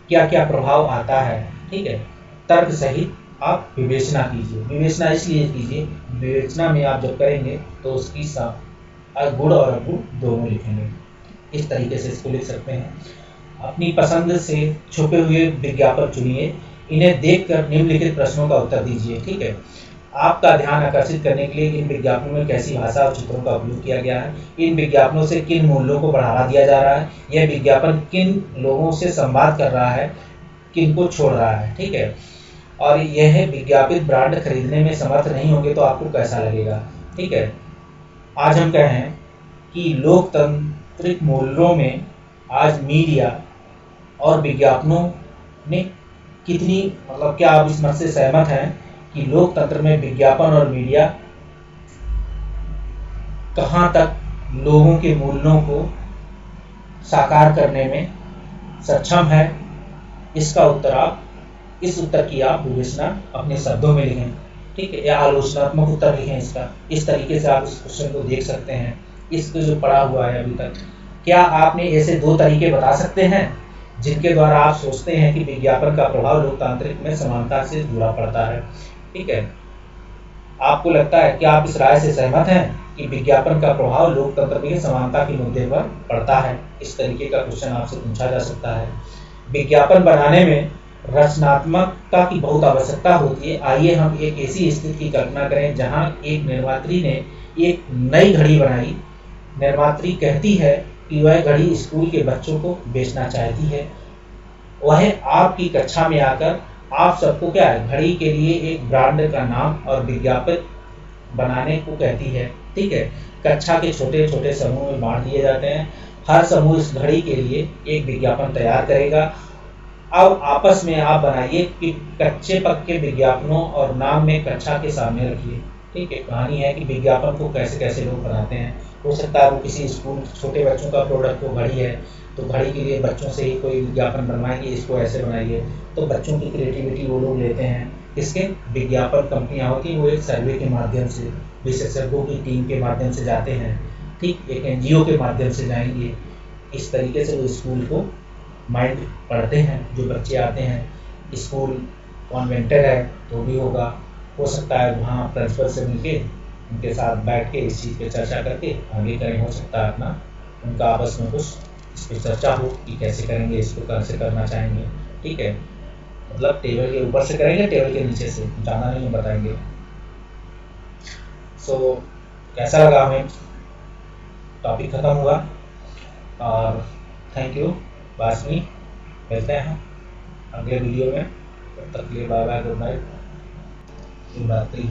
S1: क्या क्या प्रभाव आता है। ठीक है, तर्क सहित आप विवेचना कीजिए। विवेचना इसलिए कीजिए, विवेचना में आप जब करेंगे तो उसकी गुण और अगुण दोनों लिखेंगे। इस तरीके से इसको लिख सकते हैं। अपनी पसंद से छुपे हुए विज्ञापन चुनिए, इन्हें देखकर निम्नलिखित प्रश्नों का उत्तर दीजिए। ठीक है, आपका ध्यान आकर्षित करने के लिए इन विज्ञापनों में कैसी भाषा और चित्रों का उपयोग किया गया है, इन विज्ञापनों से किन मूल्यों को बढ़ावा दिया जा रहा है, यह विज्ञापन किन लोगों से संवाद कर रहा है, किन को छोड़ रहा है। ठीक है, और यह विज्ञापित ब्रांड खरीदने में समर्थ नहीं होंगे तो आपको कैसा लगेगा। ठीक है, आज हम कहें कि लोकतांत्रिक मूल्यों में आज मीडिया और विज्ञापनों ने कितनी, मतलब क्या आप इस मत से सहमत हैं कि लोकतंत्र में विज्ञापन और मीडिया कहां तक लोगों के मूल्यों को साकार करने में सक्षम है? इसका उत्तर आप, इस उत्तर की आप विवेचना अपने शब्दों में लिखें। ठीक है, या आलोचनात्मक उत्तर लिखें इसका। इस तरीके से आप इस क्वेश्चन को देख सकते हैं, इसको जो पढ़ा हुआ है अभी तक। क्या आपने ऐसे 2 तरीके बता सकते हैं जिनके द्वारा आप सोचते हैं कि विज्ञापन का प्रभाव लोकतांत्रिक में समानता से जुड़ा पड़ता है? ठीक है, आपको लगता है कि आप इस राय से सहमत हैं कि विज्ञापन का प्रभाव लोकतंत्र में समानता के मुद्दे पर पड़ता है? इस तरीके का क्वेश्चन आपसे पूछा जा सकता है। विज्ञापन बनाने में रचनात्मकता की बहुत आवश्यकता होती है। आइए हम एक ऐसी स्थिति की कल्पना करें जहां एक निर्मात्री ने एक नई घड़ी बनाई। निर्मात्री कहती है कि वह घड़ी स्कूल के बच्चों को बेचना चाहती है। वह आपकी कक्षा में आकर आप सबको क्या है, घड़ी के लिए एक ब्रांड का नाम और विज्ञापित बनाने को कहती है। ठीक है, कक्षा के छोटे छोटे समूह में बांट दिए जाते हैं। हर समूह इस घड़ी के लिए एक विज्ञापन तैयार करेगा। अब आपस में आप बनाइए कि कच्चे पक्के विज्ञापनों और नाम में कक्षा के सामने रखिए। ठीक है, कहानी है कि विज्ञापन को कैसे कैसे लोग बनाते हैं। हो सकता है वो किसी स्कूल, छोटे बच्चों का प्रोडक्ट हो, घड़ी है तो घड़ी के लिए बच्चों से ही कोई विज्ञापन बनवाएंगे, इसको ऐसे बनाइए। तो बच्चों की क्रिएटिविटी वो लोग लेते हैं। इसके विज्ञापन कंपनियां होती हैं, वो एक सर्वे के माध्यम से, विशेषज्ञों की टीम के माध्यम से जाते हैं। ठीक, एक एनजीओ के माध्यम से जाएंगे। इस तरीके से वो स्कूल को माइंड पढ़ते हैं। जो बच्चे आते हैं, स्कूल कॉन्वेंटेड है तो भी होगा, हो सकता है वहाँ प्रिंसिपल से मिलके उनके साथ बैठ के इस चीज़ पे चर्चा करके आगे करें। हो सकता है अपना उनका आपस में कुछ इस पर चर्चा हो कि कैसे करेंगे, इसको कैसे करना चाहेंगे। ठीक है, मतलब टेबल के ऊपर से करेंगे, टेबल के नीचे से, ज़्यादा नहीं बताएंगे। सो कैसा लगा हमें, टॉपिक ख़त्म हुआ और थैंक यू। बाद में मिलते हैं अगले वीडियो में। तब तक के लिए बाय बाय, गुड नाइट, शुभ रात्रि।